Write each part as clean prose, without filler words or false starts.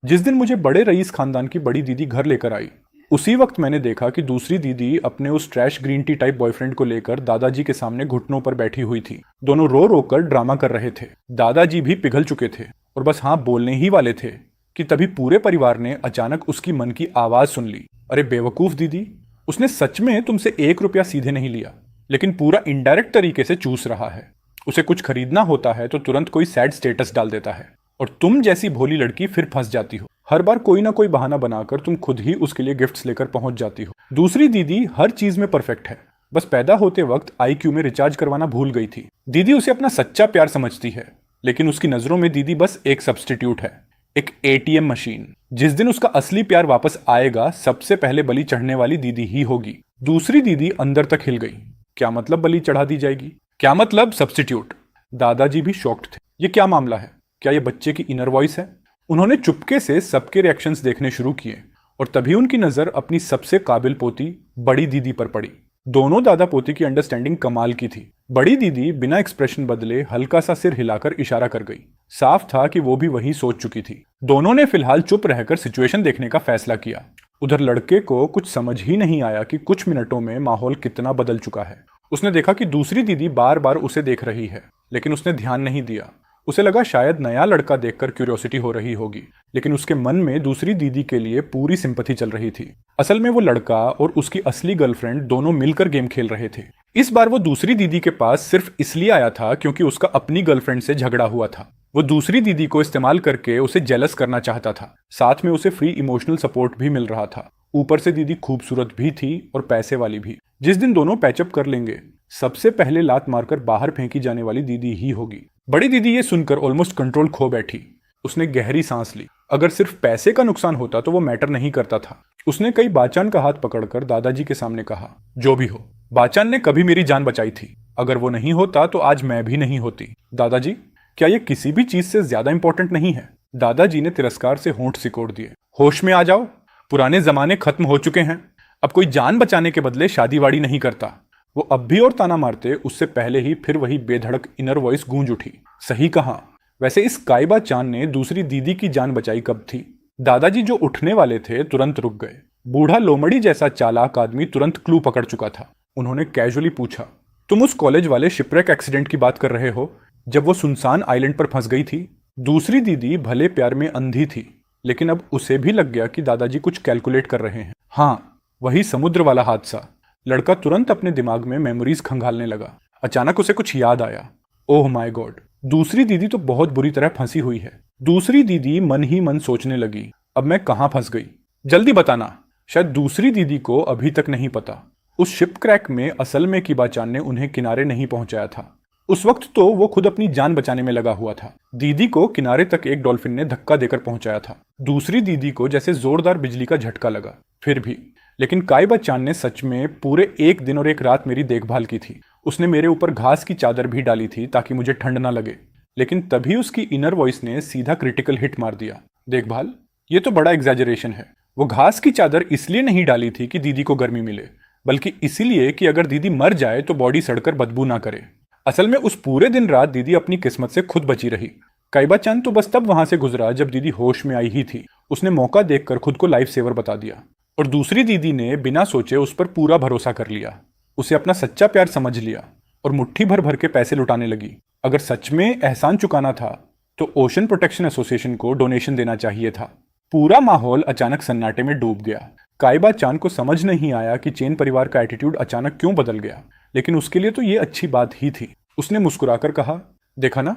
जिस दिन मुझे बड़े रईस खानदान की बड़ी दीदी घर लेकर आई, उसी वक्त मैंने देखा कि दूसरी दीदी अपने उस trash green tea type boyfriend को लेकर दादाजी के सामने घुटनों पर बैठी हुई थी। दोनों रो रो कर ड्रामा कर रहे थे। दादाजी भी पिघल चुके थे और बस हाँ बोलने ही वाले थे कि तभी पूरे परिवार ने अचानक उसकी मन की आवाज सुन ली। अरे बेवकूफ दीदी, उसने सच में तुमसे 1 रुपया सीधे नहीं लिया, लेकिन पूरा इनडायरेक्ट तरीके से चूस रहा है। उसे कुछ खरीदना होता है तो तुरंत कोई सैड स्टेटस डाल देता है और तुम जैसी भोली लड़की फिर फंस जाती हो। हर बार कोई ना कोई बहाना बनाकर तुम खुद ही उसके लिए गिफ्ट्स लेकर पहुंच जाती हो। दूसरी दीदी हर चीज में परफेक्ट है, बस पैदा होते वक्त आईक्यू में रिचार्ज करवाना भूल गई थी। दीदी उसे अपना सच्चा प्यार समझती है, लेकिन उसकी नजरों में दीदी बस एक सब्स्टिट्यूट है, एक एटीएम मशीन। जिस दिन उसका असली प्यार वापस आएगा, सबसे पहले बलि चढ़ने वाली दीदी ही होगी। दूसरी दीदी अंदर तक हिल गई। क्या मतलब बलि चढ़ा दी जाएगी? क्या मतलब सब्स्टिट्यूट? दादाजी भी शॉक्ड थे। ये क्या मामला है? क्या ये बच्चे की इनर वॉइस है? उन्होंने चुपके से सबके रिएक्शंस देखने शुरू किए और तभी उनकी नजर अपनी सबसे काबिल पोती बड़ी दीदी पर पड़ी। दोनों दादा पोती की अंडरस्टैंडिंग कमाल की थी। बड़ी दीदी बिना एक्सप्रेशन बदले हल्का सा सिर हिलाकर इशारा कर गई। साफ था कि वो भी वही सोच चुकी थी। दोनों ने फिलहाल चुप रहकर सिचुएशन देखने का फैसला किया। उधर लड़के को कुछ समझ ही नहीं आया कि कुछ मिनटों में माहौल कितना बदल चुका है। उसने देखा कि दूसरी दीदी बार बार उसे देख रही है, लेकिन उसने ध्यान नहीं दिया। उसे लगा शायद नया लड़का देखकर क्यूरियोसिटी हो रही होगी, लेकिन उसके मन में दूसरी दीदी के लिए पूरी सिंपैथी चल रही थी। असल में वो लड़का और उसकी असली गर्लफ्रेंड दोनों मिलकर गेम खेल रहे थे। इस बार वो दूसरी दीदी के पास सिर्फ इसलिए आया था क्योंकि उसका अपनी गर्लफ्रेंड से झगड़ा हुआ था। वो दूसरी दीदी को इस्तेमाल करके उसे जेलस करना चाहता था। साथ में उसे फ्री इमोशनल सपोर्ट भी मिल रहा था। ऊपर से दीदी खूबसूरत भी थी और पैसे वाली भी। जिस दिन दोनों पैचअप कर लेंगे, सबसे पहले लात मारकर बाहर फेंकी जाने वाली दीदी ही होगी। बड़ी दीदी ये सुनकर ऑलमोस्ट कंट्रोल खो बैठी। उसने गहरी सांस ली। अगर सिर्फ पैसे का नुकसान होता तो वो मैटर नहीं करता था। उसने कई बाचान का हाथ पकड़कर दादाजी के सामने कहा, जो भी हो, बाचान ने कभी मेरी जान बचाई थी। अगर वो नहीं होता तो आज मैं भी नहीं होती। दादाजी, क्या ये किसी भी चीज से ज्यादा इंपॉर्टेंट नहीं है? दादाजी ने तिरस्कार से होंठ सिकोड़ दिए। होश में आ जाओ, पुराने जमाने खत्म हो चुके हैं। अब कोई जान बचाने के बदले शादीवाड़ी नहीं करता। वो अब भी और ताना मारते, उससे पहले ही फिर वही बेधड़क इनर वॉइस गूंज उठी। सही कहा। वैसे इस काइबा चांद ने दूसरी दीदी की जान बचाई कब थी? दादाजी जो उठने वाले थे तुरंत रुक गए। बूढ़ा लोमड़ी जैसा चालाक आदमी तुरंत क्लू पकड़ चुका था। उन्होंने कैजुअली पूछा, तुम उस कॉलेज वाले शिपरेक एक्सीडेंट की बात कर रहे हो, जब वो सुनसान आइलैंड पर फंस गई थी? दूसरी दीदी भले प्यार में अंधी थी, लेकिन अब उसे भी लग गया कि दादाजी कुछ कैलकुलेट कर रहे हैं। हाँ, वही समुद्र वाला हादसा। लड़का तुरंत अपने दिमाग में मेमोरीज खंगालने लगा। अचानक उसे कुछ याद आया। ओह माय गॉड, दूसरी दीदी तो बहुत बुरी तरह फंसी हुई है। दूसरी दीदी मन ही मन सोचने लगी, अब मैं कहां फंस गई? जल्दी बताना। शायद दूसरी दीदी को अभी तक नहीं पता, उस शिप क्रैक में असल में किबाचान ने उन्हें किनारे नहीं पहुंचाया था। उस वक्त तो वो खुद अपनी जान बचाने में लगा हुआ था। दीदी को किनारे तक एक डॉल्फिन ने धक्का देकर पहुंचाया था। दूसरी दीदी को जैसे जोरदार बिजली का झटका लगा। फिर भी, लेकिन काइबा चांद ने सच में पूरे 1 दिन और 1 रात मेरी देखभाल की थी। उसने मेरे ऊपर घास की चादर भी डाली थी ताकि मुझे ठंड ना लगे। लेकिन तभी उसकी इनर वॉइस ने सीधा क्रिटिकल हिट मार दिया। देखभाल? ये तो बड़ा एग्जैजरेशन है। वो घास की चादर इसलिए नहीं डाली थी कि दीदी को गर्मी मिले, बल्कि इसीलिए कि अगर दीदी मर जाए तो बॉडी सड़कर बदबू ना करे। असल में उस पूरे दिन रात दीदी अपनी किस्मत से खुद बची रही। काइबा चांद तो बस तब वहां से गुजरा जब दीदी होश में आई ही थी। उसने मौका देखकर खुद को लाइफ सेवर बता दिया और दूसरी दीदी ने बिना सोचे उस पर पूरा भरोसा कर लिया। उसे अपना सच्चा प्यार समझ लिया और मुट्ठी भर भर के पैसे लुटाने लगी। अगर सच में एहसान चुकाना था तो ओशन प्रोटेक्शन एसोसिएशन को डोनेशन देना चाहिए था। पूरा माहौल अचानक सन्नाटे में डूब गया। काइबा चांद को समझ नहीं आया कि चेन परिवार का एटीट्यूड अचानक क्यों बदल गया, लेकिन उसके लिए तो ये अच्छी बात ही थी। उसने मुस्कुराकर कहा, देखा ना,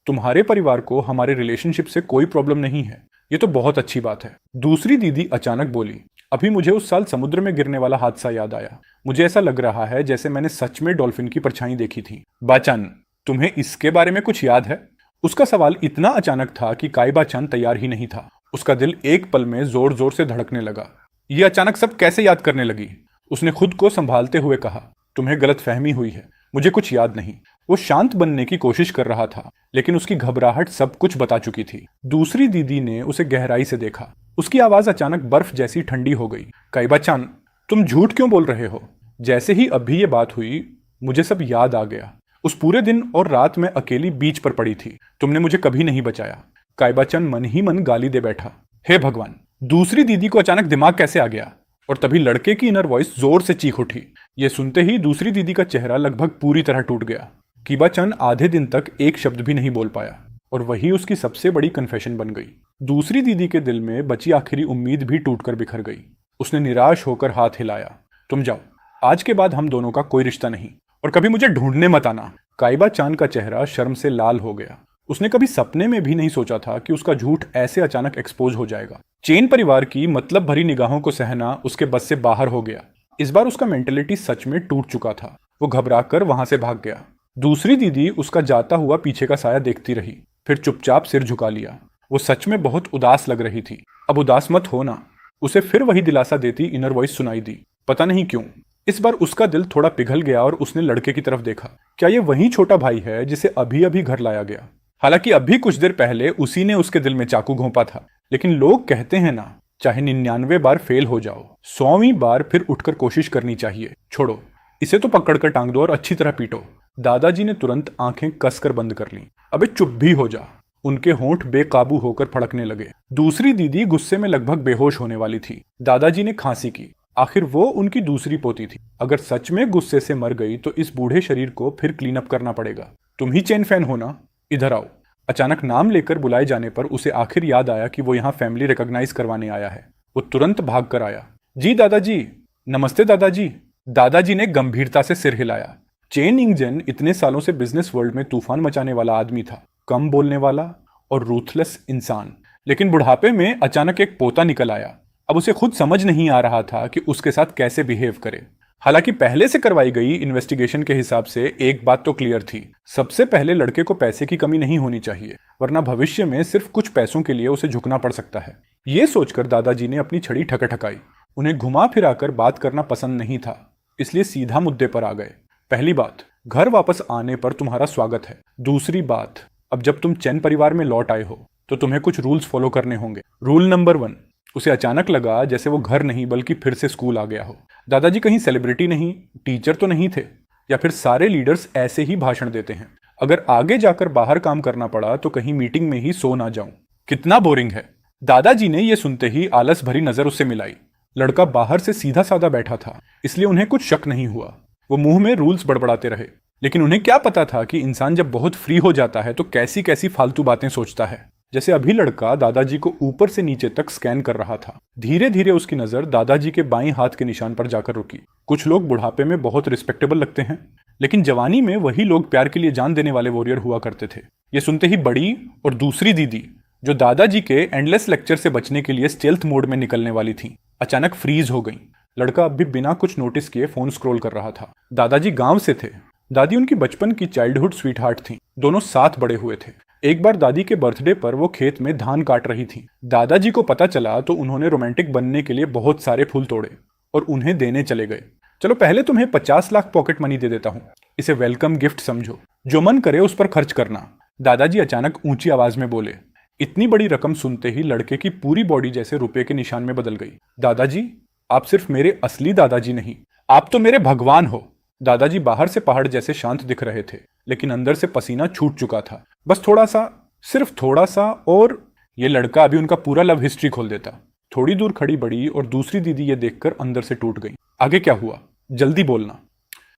तुम्हारे परिवार को हमारे रिलेशनशिप से कोई प्रॉब्लम नहीं है। ये तो बहुत अच्छी बात है। दूसरी दीदी अचानक बोली, अभी मुझे उस साल समुद्र में गिरने वाला हादसा याद आया। मुझे ऐसा लग रहा है जैसे मैंने सच में डॉल्फिन की परछाई देखी थी। बाचान, तुम्हें इसके बारे में कुछ याद है? उसका सवाल इतना अचानक था कि काइबा चांद तैयार ही नहीं था। उसका दिल एक पल में जोर जोर से धड़कने लगा। ये अचानक सब कैसे याद करने लगी? उसने खुद को संभालते हुए कहा, तुम्हें गलतफहमी हुई है, मुझे कुछ याद नहीं। वो शांत बनने की कोशिश कर रहा था, लेकिन उसकी घबराहट सब कुछ बता चुकी थी। दूसरी दीदी ने उसे गहराई से देखा। उसकी आवाज अचानक बर्फ जैसी ठंडी हो गई। काइबा चांद, तुम झूठ क्यों बोल रहे हो? जैसे ही अभी ये बात हुई, मुझे सब याद आ गया। उस पूरे दिन और रात में अकेली बीच पर पड़ी थी। तुमने मुझे कभी नहीं बचाया। काइबा चांद मन ही मन गाली दे बैठा। हे भगवान, दूसरी दीदी को अचानक दिमाग कैसे आ गया? और तभी लड़के की इनर वॉइस जोर से चीख उठी। ये सुनते ही दूसरी दीदी का चेहरा लगभग पूरी तरह टूट गया। कीबा-चन आधे दिन तक एक शब्द भी नहीं बोल पाया और वही उसकी सबसे बड़ी कन्फेशन बन गई। दूसरी दीदी के दिल में बची आखिरी उम्मीद भी टूटकर बिखर गई। उसने निराश होकर हाथ हिलाया। तुम जाओ, आज के बाद हम दोनों का कोई रिश्ता नहीं और कभी मुझे ढूंढने मत आना। काइबा-चान का चेहरा शर्म से लाल हो गया। उसने कभी सपने में भी नहीं सोचा था कि उसका झूठ ऐसे अचानक एक्सपोज हो जाएगा। चेन परिवार की मतलब भरी निगाहों को सहना उसके बस से बाहर हो गया। इस बार उसका मेंटेलिटी सच में टूट चुका था। वो घबराकर वहां से भाग गया। दूसरी दीदी उसका जाता हुआ पीछे का साया देखती रही, फिर चुपचाप सिर झुका लिया। वो सच में बहुत उदास लग रही थी। अब उदास मत होना, उसे फिर वही दिलासा देती इनर वॉइस सुनाई दी। पता नहीं क्यों इस बार उसका दिल थोड़ा पिघल गया और उसने लड़के की तरफ देखा। क्या ये वही छोटा भाई है जिसे अभी अभी घर लाया गया? हालांकि अभी कुछ देर पहले उसी ने उसके दिल में चाकू घोंपा था। लेकिन लोग कहते हैं ना, चाहे 99 बार फेल हो जाओ, 100वीं बार फिर उठकर कोशिश करनी चाहिए। छोड़ो, इसे तो पकड़कर टांग दो और अच्छी तरह पीटो। दादाजी ने तुरंत आंखें कसकर बंद कर लीं। अबे चुप भी हो जा। उनके होंठ बेकाबू होकर फड़कने लगे। दूसरी दीदी गुस्से में लगभग बेहोश होने वाली थी। दादाजी ने खांसी की। आखिर वो उनकी दूसरी पोती थी। अगर सच में गुस्से से मर गई तो इस बूढ़े शरीर को फिर क्लीन अप करना पड़ेगा। तुम ही चेन फैन हो ना? इधर आओ। अचानक नाम लेकर बुलाए जाने पर उसे आखिर याद आया कि वो यहाँ फैमिली रिकॉग्नाइज करवाने आया है। वो तुरंत भाग कर आया। जी दादाजी। नमस्ते दादाजी। दादाजी ने गंभीरता से सिर हिलाया। चेन इंगजन इतने सालों से बिजनेस वर्ल्ड में तूफान मचाने वाला आदमी था, कम बोलने वाला और रूथलेस इंसान। लेकिन बुढ़ापे में अचानक एक पोता निकल आया। अब उसे खुद समझ नहीं आ रहा था कि उसके साथ कैसे बिहेव करे। हालांकि पहले से करवाई गई इन्वेस्टिगेशन के हिसाब से एक बात तो क्लियर थी, सबसे पहले लड़के को पैसे की कमी नहीं होनी चाहिए, वरना भविष्य में सिर्फ कुछ पैसों के लिए उसे झुकना पड़ सकता है। ये सोचकर दादाजी ने अपनी छड़ी ठकठकाई। उन्हें घुमा फिराकर बात करना पसंद नहीं था, इसलिए सीधा मुद्दे पर आ गए। पहली बात, घर वापस आने पर तुम्हारा स्वागत है। दूसरी बात, अब जब तुम चैन परिवार में लौट आए हो तो तुम्हें कुछ रूल्स फॉलो करने होंगे। Rule number 1। उसे अचानक लगा जैसे वो घर नहीं बल्कि फिर से स्कूल आ गया हो। दादाजी कहीं सेलिब्रिटी नहीं, टीचर तो नहीं थे, या फिर सारे लीडर्स ऐसे ही भाषण देते हैं। अगर आगे जाकर बाहर काम करना पड़ा तो कहीं मीटिंग में ही सो ना जाऊं। कितना बोरिंग है। दादाजी ने यह सुनते ही आलस भरी नजर उससे मिलाई। लड़का बाहर से सीधा साधा बैठा था, इसलिए उन्हें कुछ शक नहीं हुआ। वो मुंह में रूल्स बड़बड़ाते रहे, लेकिन उन्हें क्या पता था कि इंसान जब बहुत फ्री हो जाता है तो कैसी कैसी फालतू बातें सोचता है। जैसे अभी लड़का दादाजी को ऊपर से नीचे तक स्कैन कर रहा था। धीरे धीरे उसकी नजर दादाजी के बाईं हाथ के निशान पर जाकर रुकी। कुछ लोग बुढ़ापे में बहुत रिस्पेक्टेबल लगते हैं, लेकिन जवानी में वही लोग प्यार के लिए जान देने वाले वॉरियर हुआ करते थे। ये सुनते ही बड़ी और दूसरी दीदी, जो दादाजी के एंडलेस लेक्चर से बचने के लिए स्टेल्थ मोड में निकलने वाली थी, अचानक फ्रीज हो गई। लड़का अब भी बिना कुछ नोटिस किए फोन स्क्रॉल कर रहा था। दादाजी गांव से थे। दादी उनकी बचपन की चाइल्डहुड स्वीटहार्ट थी। दोनों साथ बड़े हुए थे। एक बार दादी के बर्थडे पर वो खेत में धान काट रही थी। दादाजी को पता चला तो उन्होंने रोमांटिक बनने के लिए बहुत सारे फूल तोड़े और उन्हें देने चले गए। चलो पहले तुम्हें 50 लाख पॉकेट मनी दे देता हूँ, इसे वेलकम गिफ्ट समझो, जो मन करे उस पर खर्च करना। दादाजी अचानक ऊंची आवाज में बोले। इतनी बड़ी रकम सुनते ही लड़के की पूरी बॉडी जैसे रुपए के निशान में बदल गई। दादाजी, आप सिर्फ मेरे असली दादाजी नहीं, आप तो मेरे भगवान हो। दादाजी बाहर से पहाड़ जैसे शांत दिख रहे थे, लेकिन अंदर से पसीना छूट चुका था। बस थोड़ा सा, सिर्फ थोड़ा सा, और ये लड़का अभी उनका पूरा लव हिस्ट्री खोल देता। थोड़ी दूर खड़ी बड़ी और दूसरी दीदी ये देखकर अंदर से टूट गई। आगे क्या हुआ, जल्दी बोलना।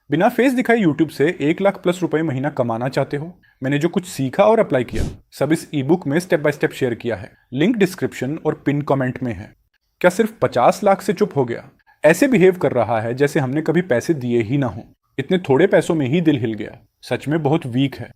बिना फेस दिखाए यूट्यूब से 1 लाख प्लस रुपए महीना कमाना चाहते हो? मैंने जो कुछ सीखा और अप्लाई किया सब इस ई बुक में स्टेप बाय स्टेप शेयर किया है। लिंक डिस्क्रिप्शन और पिन कमेंट में है। क्या सिर्फ 50 लाख से चुप हो गया? ऐसे बिहेव कर रहा है जैसे हमने कभी पैसे दिए ही ना हो। इतने थोड़े पैसों में ही दिल हिल गया। सच में बहुत वीक है।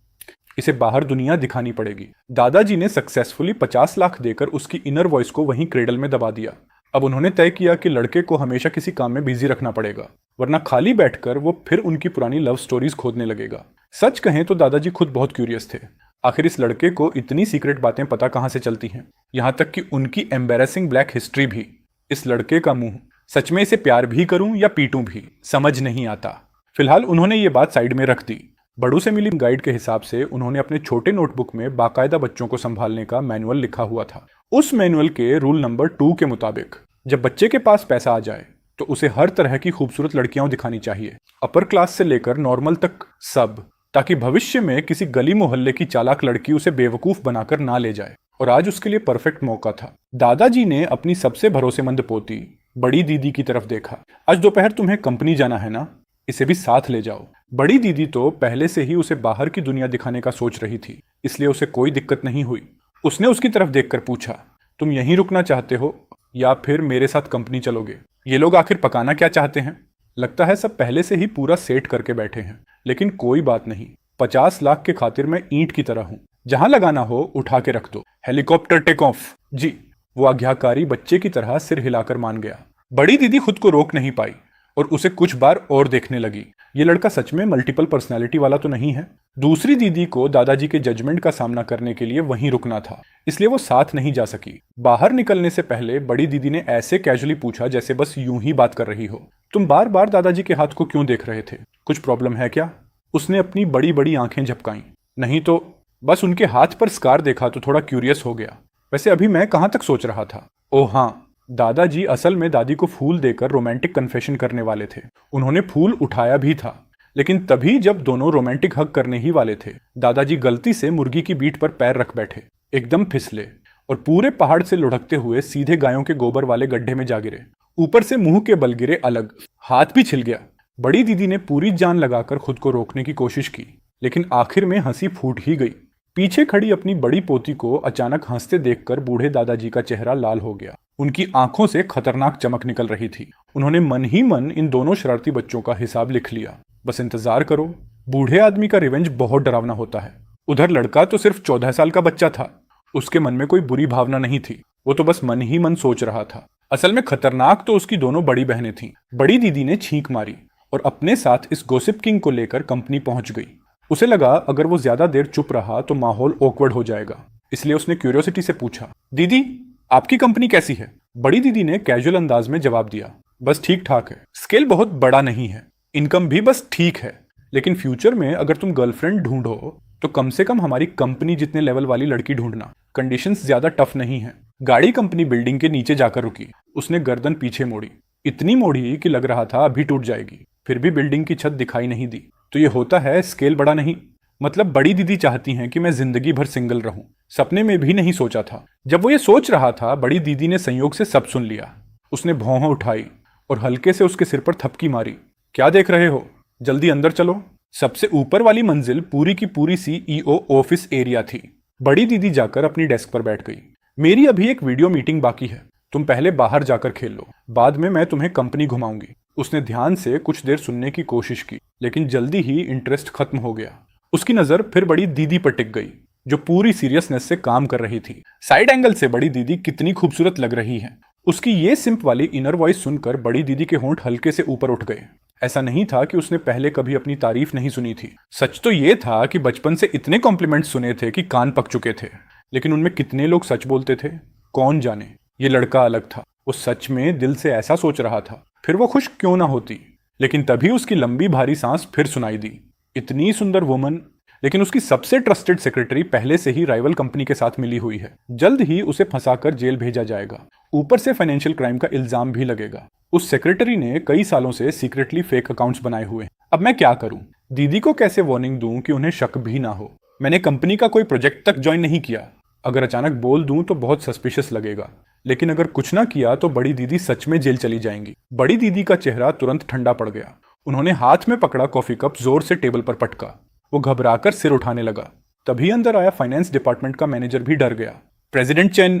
इसे बाहर दुनिया दिखानी पड़ेगी। दादाजी ने सक्सेसफुली 50 लाख देकर उसकी इनर वॉइस को वहीं क्रेडल में दबा दिया। अब उन्होंने तय किया कि लड़के को हमेशा किसी काम में बिजी रखना पड़ेगा, वरना खाली बैठकर वो फिर उनकी पुरानी लव स्टोरीज खोदने लगेगा। सच कहें तो दादाजी खुद बहुत क्यूरियस थे। आखिर इस लड़के को इतनी सीक्रेट बातें पता कहां से चलती हैं, यहां तक कि उनकी एम्बेरसिंग ब्लैक हिस्ट्री भी। इस लड़के का मुंह, सच में इसे प्यार भी करूं या पीटूं भी समझ नहीं आता। फिलहाल उन्होंने ये बात साइड में रख दी। बड़ों से मिली गाइड के हिसाब से उन्होंने अपने छोटे नोटबुक में बाकायदा बच्चों को संभालने का मैनुअल लिखा हुआ था। उस मैनुअल के रूल नंबर 2 के मुताबिक जब बच्चे के पास पैसा आ जाए तो उसे हर तरह की खूबसूरत लड़कियां दिखानी चाहिए, अपर क्लास से लेकर नॉर्मल तक सब, ताकि भविष्य में किसी गली मोहल्ले की चालाक लड़की उसे बेवकूफ बनाकर ना ले जाए। और आज उसके लिए परफेक्ट मौका था। दादाजी ने अपनी सबसे भरोसेमंद पोती बड़ी दीदी की तरफ देखा। आज दोपहर तुम्हें कंपनी जाना है ना, इसे भी साथ ले जाओ। बड़ी दीदी तो पहले से ही उसे बाहर की दुनिया दिखाने का सोच रही थी, इसलिए उसे कोई दिक्कत नहीं हुई। उसने उसकी तरफ देखकर पूछा, तुम यहीं रुकना चाहते हो या फिर मेरे साथ कंपनी चलोगे? ये लोग आखिर पकाना क्या चाहते हैं? लगता है सब पहले से ही पूरा सेट करके बैठे हैं। लेकिन कोई बात नहीं, 50 लाख के खातिर मैं ईंट की तरह हूं, जहां लगाना हो उठा के रख दो। हेलीकॉप्टर टेक ऑफ जी। वो आज्ञाकारी बच्चे की तरह सिर हिलाकर मान गया। बड़ी दीदी खुद को रोक नहीं पाई और उसे कुछ बार और देखने लगी। ये लड़का सच में मल्टीपल पर्सनैलिटी वाला तो नहीं है? दूसरी दीदी को दादाजी के जजमेंट का सामना करने के लिए वहीं रुकना था, इसलिए वो साथ नहीं जा सकी। बाहर निकलने से पहले बड़ी दीदी ने ऐसे कैजुअली पूछा जैसे बस यूं ही बात कर रही हो, तुम बार बार दादाजी के हाथ को क्यों देख रहे थे? कुछ प्रॉब्लम है क्या? उसने अपनी बड़ी बड़ी आंखें झपकाईं। नहीं तो बस उनके हाथ पर स्कार देखा तो थोड़ा क्यूरियस हो गया। वैसे अभी मैं कहां तक सोच रहा था? ओह हाँ, दादाजी असल में दादी को फूल देकर रोमांटिक कन्फेशन करने वाले थे। उन्होंने फूल उठाया भी था, लेकिन तभी जब दोनों रोमांटिक हग करने ही वाले थे, दादाजी गलती से मुर्गी की बीट पर पैर रख बैठे, एकदम फिसले और पूरे पहाड़ से लुढ़कते हुए सीधे गायों के गोबर वाले गड्ढे में जा गिरे। ऊपर से मुंह के बल गिरे अलग, हाथ भी छिल गया। बड़ी दीदी ने पूरी जान लगाकर खुद को रोकने की कोशिश की, लेकिन आखिर में हंसी फूट ही गई। पीछे खड़ी अपनी बड़ी पोती को अचानक हंसते देखकर बूढ़े दादाजी का चेहरा लाल हो गया। उनकी आंखों से खतरनाक चमक निकल रही थी। उन्होंने मन ही मन इन दोनों शरारती बच्चों का हिसाब लिख लिया। बस इंतजार करो, बूढ़े आदमी का रिवेंज बहुत डरावना होता है। उधर लड़का तो सिर्फ 14 साल का बच्चा था। उसके मन में कोई बुरी भावना नहीं थी, वो तो बस मन ही मन सोच रहा था। असल में खतरनाक तो उसकी दोनों बड़ी बहनें थीं। बड़ी दीदी ने छींक मारी और अपने साथ इस गॉसिप किंग को लेकर कंपनी पहुंच गई। उसे लगा अगर वो ज्यादा देर चुप रहा तो माहौल ऑकवर्ड हो जाएगा, इसलिए उसने क्यूरियोसिटी से पूछा, दीदी आपकी कंपनी कैसी है? बड़ी दीदी ने कैजुअल अंदाज में जवाब दिया, बस ठीक ठाक है। स्केल बहुत बड़ा नहीं है, इनकम भी बस ठीक है, लेकिन फ्यूचर में अगर तुम गर्लफ्रेंड ढूंढो तो कम से कम हमारी कंपनी जितने लेवल वाली लड़की ढूंढना। कंडीशंस ज्यादा टफ नहीं है। गाड़ी कंपनी बिल्डिंग के नीचे जाकर रुकी। उसने गर्दन पीछे मोड़ी, इतनी मोड़ी कि लग रहा था अभी टूट जाएगी। फिर भी बिल्डिंग की छत दिखाई नहीं दी। तो ये होता है स्केल बड़ा नहीं। मतलब बड़ी दीदी चाहती हैं कि मैं जिंदगी भर सिंगल रहूं। सपने में भी नहीं सोचा था। जब वो ये सोच रहा था, बड़ी दीदी ने संयोग से सब सुन लिया। उसने भौं उठाई और हल्के से उसके सिर पर थपकी मारी। क्या देख रहे हो, जल्दी अंदर चलो। सबसे ऊपर वाली मंजिल पूरी की पूरी CEO ऑफिस एरिया थी। बड़ी दीदी जाकर अपनी डेस्क पर बैठ गई। मेरी अभी एक वीडियो मीटिंग बाकी है, तुम पहले बाहर जाकर खेल लो, बाद में मैं तुम्हें कंपनी घुमाऊंगी। उसने ध्यान से कुछ देर सुनने की कोशिश की, लेकिन जल्दी ही इंटरेस्ट खत्म हो गया। उसकी नजर फिर बड़ी दीदी पर टिक गई, जो पूरी सीरियसनेस से काम कर रही थी। साइड एंगल से बड़ी दीदी कितनी खूबसूरत लग रही है। उसकी ये सिंप वाली इनर वॉइस सुनकर बड़ी दीदी के होंठ हल्के से ऊपर उठ गए। ऐसा नहीं था कि उसने पहले कभी अपनी तारीफ नहीं सुनी थी। सच तो ये था कि बचपन से इतने कॉम्प्लीमेंट सुने थे कि कान पक चुके थे, लेकिन उनमें कितने लोग सच बोलते थे कौन जाने। ये लड़का अलग था, वो सच में दिल से ऐसा सोच रहा था, फिर वो खुश क्यों ना होती। लेकिन तभी उसकी लंबी भारी सांस फिर सुनाई दी। इतनी सुंदर वुमन, लेकिन उसकी सबसे ट्रस्टेड सेक्रेटरी पहले से ही राइवल कंपनी के साथ मिली हुई है। जल्द ही उसे फंसाकर जेल भेजा जाएगा। ऊपर से फाइनेंशियल क्राइम का इल्जाम भी लगेगा। उस सेक्रेटरी ने कई सालों से सीक्रेटली फेक अकाउंट्स बनाए हुए हैं। अब मैं क्या करूं? दीदी को कैसे वार्निंग दूं कि उन्हें शक भी ना हो? मैंने कंपनी का कोई प्रोजेक्ट तक ज्वाइन नहीं किया। अगर अचानक बोल दूं तो बहुत सस्पिशियस लगेगा, लेकिन अगर कुछ ना किया तो बड़ी दीदी सच में जेल चली जाएंगी। बड़ी दीदी का चेहरा तुरंत ठंडा पड़ गया। उन्होंने हाथ में पकड़ा कॉफी कप जोर से टेबल पर पटका। वो घबराकर सिर उठाने लगा। तभी अंदर आया फाइनेंस डिपार्टमेंट का मैनेजर भी डर गया। प्रेसिडेंट चेन,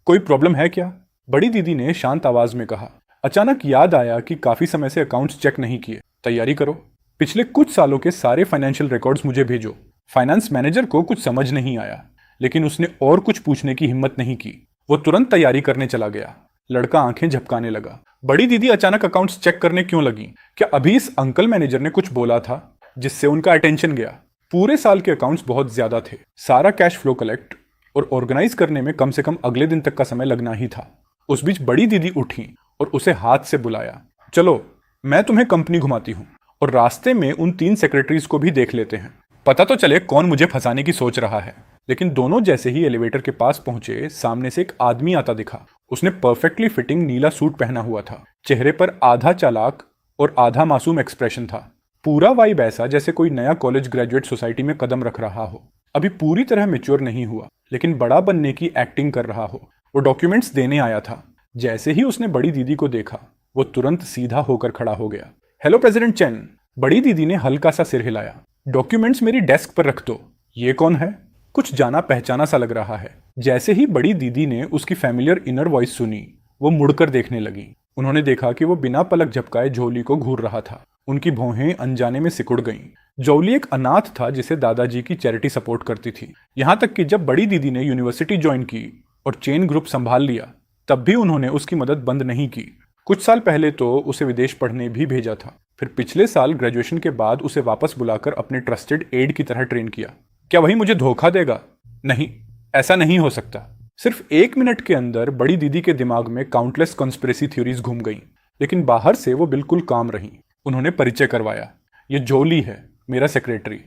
कोई प्रॉब्लम है क्या? बड़ी दीदी ने शांत आवाज में कहा। अचानक याद आया कि काफी समय से अकाउंट्स चेक नहीं किए। तैयारी करो, पिछले कुछ सालों के सारे फाइनेंशियल रिकॉर्ड्स मुझे भेजो। फाइनेंस मैनेजर को कुछ समझ नहीं आया, लेकिन उसने और कुछ पूछने की हिम्मत नहीं की। वो तुरंत तैयारी करने चला गया। लड़का आंखें झपकाने लगा। बड़ी दीदी अचानक अकाउंट्स चेक करने क्यों लगी? क्या अभी इस अंकल मैनेजर ने कुछ बोला था जिससे उनका अटेंशन गया? पूरे साल के अकाउंट्स बहुत ज्यादा थे। सारा कैश फ्लो कलेक्ट और ऑर्गेनाइज करने में कम से कम अगले दिन तक का समय लगना ही था। उस बीच बड़ी दीदी उठी और उसे हाथ से बुलाया। चलो, मैं तुम्हें कंपनी घुमाती हूँ और रास्ते में उन 3 सेक्रेटरीज को भी देख लेते हैं, पता तो चले कौन मुझे फंसाने की सोच रहा है। लेकिन दोनों जैसे ही एलिवेटर के पास पहुंचे, सामने से एक आदमी आता दिखा। उसने परफेक्टली फिटिंग नीला सूट पहना हुआ था। चेहरे पर आधा चालाक और आधा मासूम एक्सप्रेशन था। पूरा वाइब ऐसा जैसे कोई नया कॉलेज ग्रेजुएट सोसाइटी में कदम रख रहा हो। अभी पूरी तरह मैच्योर नहीं हुआ, लेकिन बड़ा बनने की एक्टिंग कर रहा हो। वो डॉक्यूमेंट्स देने आया था। जैसे ही उसने बड़ी दीदी को देखा, वो तुरंत सीधा होकर खड़ा हो गया। Hello president chain. बड़ी दीदी ने हल्का सा सिर हिलाया। डॉक्यूमेंट्स मेरी डेस्क पर रख दो। ये कौन है? कुछ जाना पहचाना सा लग रहा है। जैसे ही बड़ी दीदी ने उसकी फैमिलियर इनर वॉइस सुनी, वो मुड़कर देखने लगी। उन्होंने देखा कि वो बिना पलक झपकाए जोली को घूर रहा था। उनकी भौहें अनजाने में सिकुड़ गईं। जोली एक अनाथ था जिसे दादाजी की चैरिटी सपोर्ट करती थी। यहां तक कि जब बड़ी दीदी ने यूनिवर्सिटी ज्वाइन की और चेन ग्रुप संभाल लिया, तब भी उन्होंने उसकी मदद बंद नहीं की। कुछ साल पहले तो उसे विदेश पढ़ने भी भेजा था। फिर पिछले साल ग्रेजुएशन के बाद उसे वापस बुलाकर अपने ट्रस्टेड एड की तरह ट्रेन किया। क्या वही मुझे धोखा देगा? नहीं, ऐसा नहीं हो सकता। सिर्फ 1 मिनट के अंदर बड़ी दीदी के दिमाग में काउंटलेस कॉन्स्पिरेसी थ्योरीज घूम गईं, लेकिन बाहर से वो बिल्कुल काम रही। उन्होंने परिचय करवाया। ये जोली है, मेरा सेक्रेटरी।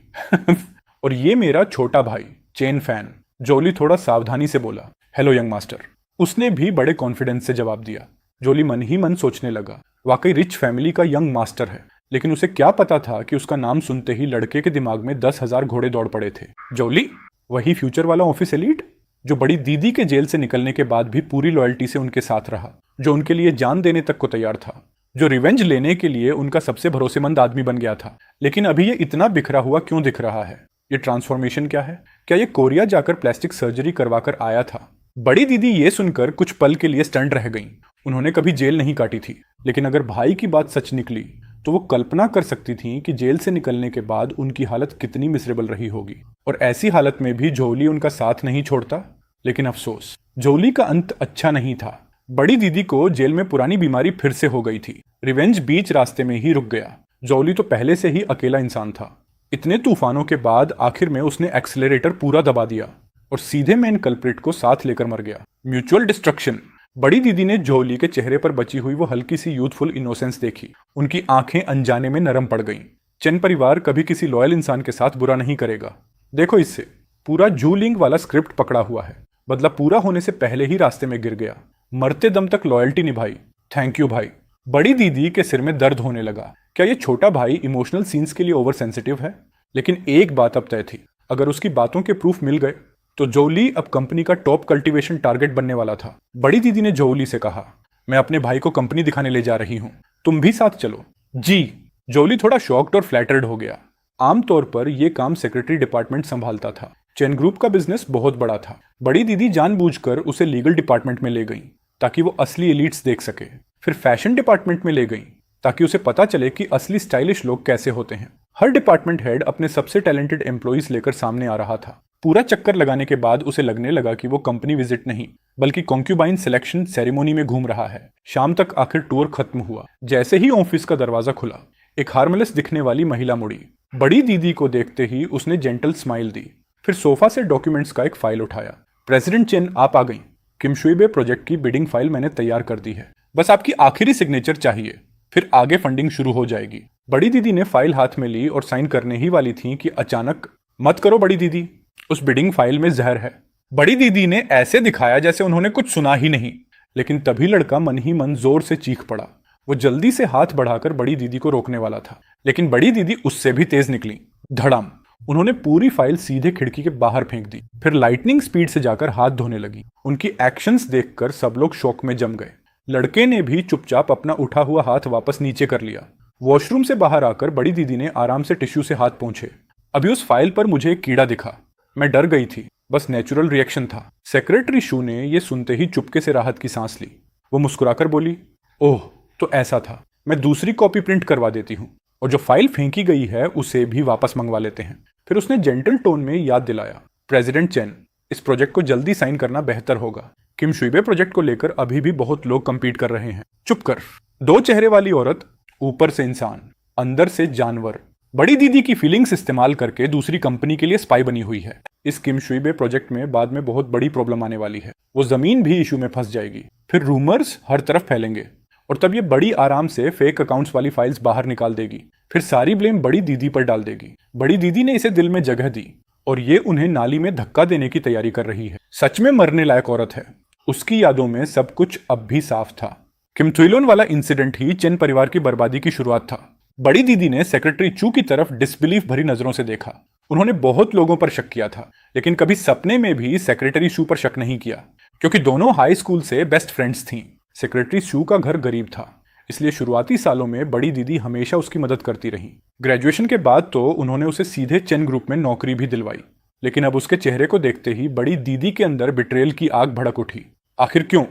और ये मेरा छोटा भाई चेन फैन। जोली थोड़ा सावधानी से बोला, हेलो यंग मास्टर। उसने भी बड़े कॉन्फिडेंस से जवाब दिया। जोली मन ही मन सोचने लगा, वाकई रिच फैमिली का यंग मास्टर है। लेकिन उसे क्या पता था कि उसका नाम सुनते ही लड़के के दिमाग में 10,000 घोड़े दौड़ पड़े थे। जोली, वही फ्यूचर वाला ऑफिस एलीट जो बड़ी दीदी के जेल से निकलने के बाद भी पूरी लॉयल्टी से उनके साथ रहा, जो उनके लिए जान देने तक को तैयार था, जो रिवेंज लेने के लिए उनका सबसे भरोसेमंद आदमी बन गया था। लेकिन अभी ये इतना बिखरा हुआ क्यों दिख रहा है? ये ट्रांसफॉर्मेशन क्या है? क्या ये कोरिया जाकर प्लास्टिक सर्जरी करवाकर आया था? बड़ी दीदी ये सुनकर कुछ पल के लिए स्टंट रह गईं। उन्होंने कभी जेल नहीं काटी थी, लेकिन अगर भाई की बात सच निकली तो वो कल्पना कर सकती थी कि जेल से निकलने के बाद उनकी हालत कितनी मिसेरेबल रही होगी। और ऐसी हालत में भी जोली उनका साथ नहीं छोड़ता। लेकिन अफसोस, जोली का अंत अच्छा नहीं था। बड़ी दीदी को जेल में पुरानी बीमारी फिर से हो गई थी। रिवेंज बीच रास्ते में ही रुक गया। जोली तो पहले से ही अकेला इंसान था। इतने तूफानों के बाद आखिर में उसने एक्सेलरेटर पूरा दबा दिया और सीधे मेन कल्प्रिट को साथ लेकर मर गया। Mutual destruction. बड़ी दीदी ने जोली के चेहरे पर बची हुई वो हल्की सी यूथफुल इनोसेंस देखी। उनकी आंखें अनजाने में नरम पड़ गईं। चेन परिवार कभी किसी लॉयल इंसान के साथ बुरा नहीं करेगा। देखो, इससे पूरा जूलिंग वाला स्क्रिप्ट पकड़ा हुआ है। बदला पूरा होने से पहले ही रास्ते में गिर गया। मरते दम तक लॉयल्टी निभाई। थैंक यू भाई। बड़ी दीदी के सिर में दर्द होने लगा। क्या ये छोटा भाई इमोशनल सीन्स के लिए ओवर सेंसिटिव है? लेकिन एक बात अब तय थी, अगर उसकी बातों के प्रूफ मिल गए तो जोली अब कंपनी का टॉप कल्टीवेशन टारगेट बनने वाला था। बड़ी दीदी ने जोली से कहा, मैं अपने भाई को कंपनी दिखाने ले जा रही हूं, तुम भी साथ चलो। जी। जोली थोड़ा शॉक्ड और फ्लैटर्ड हो गया। आमतौर पर यह काम सेक्रेटरी डिपार्टमेंट संभालता था। चेन ग्रुप का बिजनेस बहुत बड़ा था। बड़ी दीदी जानबूझकर उसे लीगल डिपार्टमेंट में ले गई ताकि वो असली एलिट्स देख सके। फिर फैशन डिपार्टमेंट में ले गई ताकि उसे पता चले कि असली स्टाइलिश लोग कैसे होते हैं। हर डिपार्टमेंट हेड अपने सबसे टैलेंटेड एम्प्लॉइज लेकर सामने आ रहा था। पूरा चक्कर लगाने के बाद उसे लगने लगा कि वो कंपनी विजिट नहीं बल्कि कॉन्क्यूबाइन सिलेक्शन सेरेमोनी में घूम रहा है। शाम तक आखिर टूर खत्म हुआ। जैसे ही ऑफिस का दरवाजा खुला, एक हार्मलेस दिखने वाली महिला मुड़ी। बड़ी दीदी को देखते ही उसने जेंटल स्माइल दी। फिर सोफा से डॉक्यूमेंट्स का एक फाइल उठाया। प्रेसिडेंट चेन, आप आ गई। किमशुइबे प्रोजेक्ट की बिडिंग फाइल मैंने तैयार कर दी है, बस आपकी आखिरी सिग्नेचर चाहिए, फिर आगे फंडिंग शुरू हो जाएगी। बड़ी दीदी ने फाइल हाथ में ली और साइन करने ही वाली थी कि अचानक, मत करो बड़ी दीदी, उस बिडिंग फाइल में जहर है। बड़ी दीदी ने ऐसे दिखाया जैसे उन्होंने कुछ सुना ही नहीं। लेकिन तभी लड़का मन ही मन जोर से चीख पड़ा। वो जल्दी से हाथ बढ़ाकर बड़ी दीदी को रोकने वाला था, लेकिन बड़ी दीदी उससे भी तेज निकली। धड़ाम। उन्होंने पूरी फाइल सीधे खिड़की के बाहर फेंक दी। फिर लाइटनिंग स्पीड से जाकर हाथ धोने लगी। उनकी एक्शंस देखकर सब लोग शॉक में जम गए। लड़के ने भी चुपचाप अपना उठा हुआ हाथ वापस नीचे कर लिया। वॉशरूम से बाहर आकर बड़ी दीदी ने आराम से टिश्यू से हाथ पोंछे। अभी उस फाइल पर मुझे एक कीड़ा दिखा, मैं डर गई थी, बस नेचुरल रिएक्शन था। सेक्रेटरी शू ने यह सुनते ही चुपके से राहत की सांस ली। वो मुस्कुराकर बोली, ओह तो ऐसा था, मैं दूसरी कॉपी प्रिंट करवा देती हूँ और जो फाइल फेंकी गई है उसे भी वापस मंगवा लेते हैं। फिर उसने जेंटल टोन में याद दिलाया, प्रेसिडेंट चेन, इस प्रोजेक्ट को जल्दी साइन करना बेहतर होगा। किमशुइबे प्रोजेक्ट को लेकर अभी भी बहुत लोग कंपीट कर रहे हैं। चुप कर। दो चेहरे वाली औरत, ऊपर से इंसान, अंदर से जानवर। बड़ी दीदी की फीलिंग्स इस्तेमाल करके दूसरी कंपनी के लिए स्पाई बनी हुई है। इस किमशुइबे प्रोजेक्ट में बाद में बहुत बड़ी प्रॉब्लम आने वाली है। वो जमीन भी इशू में फंस जाएगी। फिर रूमर्स हर तरफ फैलेंगे और तब ये बड़ी आराम से फेक अकाउंट्स वाली फाइल्स बाहर निकाल देगी। फिर सारी ब्लेम बड़ी दीदी पर डाल देगी। बड़ी दीदी ने इसे दिल में जगह दी और ये उन्हें नाली में धक्का देने की तैयारी कर रही है। सच में मरने लायक औरत है। उसकी यादों में सब कुछ अब भी साफ था। किमथुइलोन वाला इंसिडेंट ही चेन परिवार की बर्बादी की शुरुआत था। बड़ी दीदी ने सेक्रेटरी चू की तरफ डिसबिलीफ भरी नजरों से देखा। उन्होंने बहुत लोगों पर शक किया था, लेकिन कभी सपने में भी सेक्रेटरी शू पर शक नहीं किया, क्योंकि दोनों हाई स्कूल से बेस्ट फ्रेंड्स थीं। सेक्रेटरी शू का घर गरीब था, इसलिए शुरुआती सालों में बड़ी दीदी हमेशा उसकी मदद करती रही। ग्रेजुएशन के बाद तो उन्होंने उसे सीधे चेन ग्रुप में नौकरी भी दिलवाई, लेकिन अब उसके चेहरे को देखते ही बड़ी दीदी के अंदर बिट्रेयल की आग भड़क उठी। आखिर क्यों?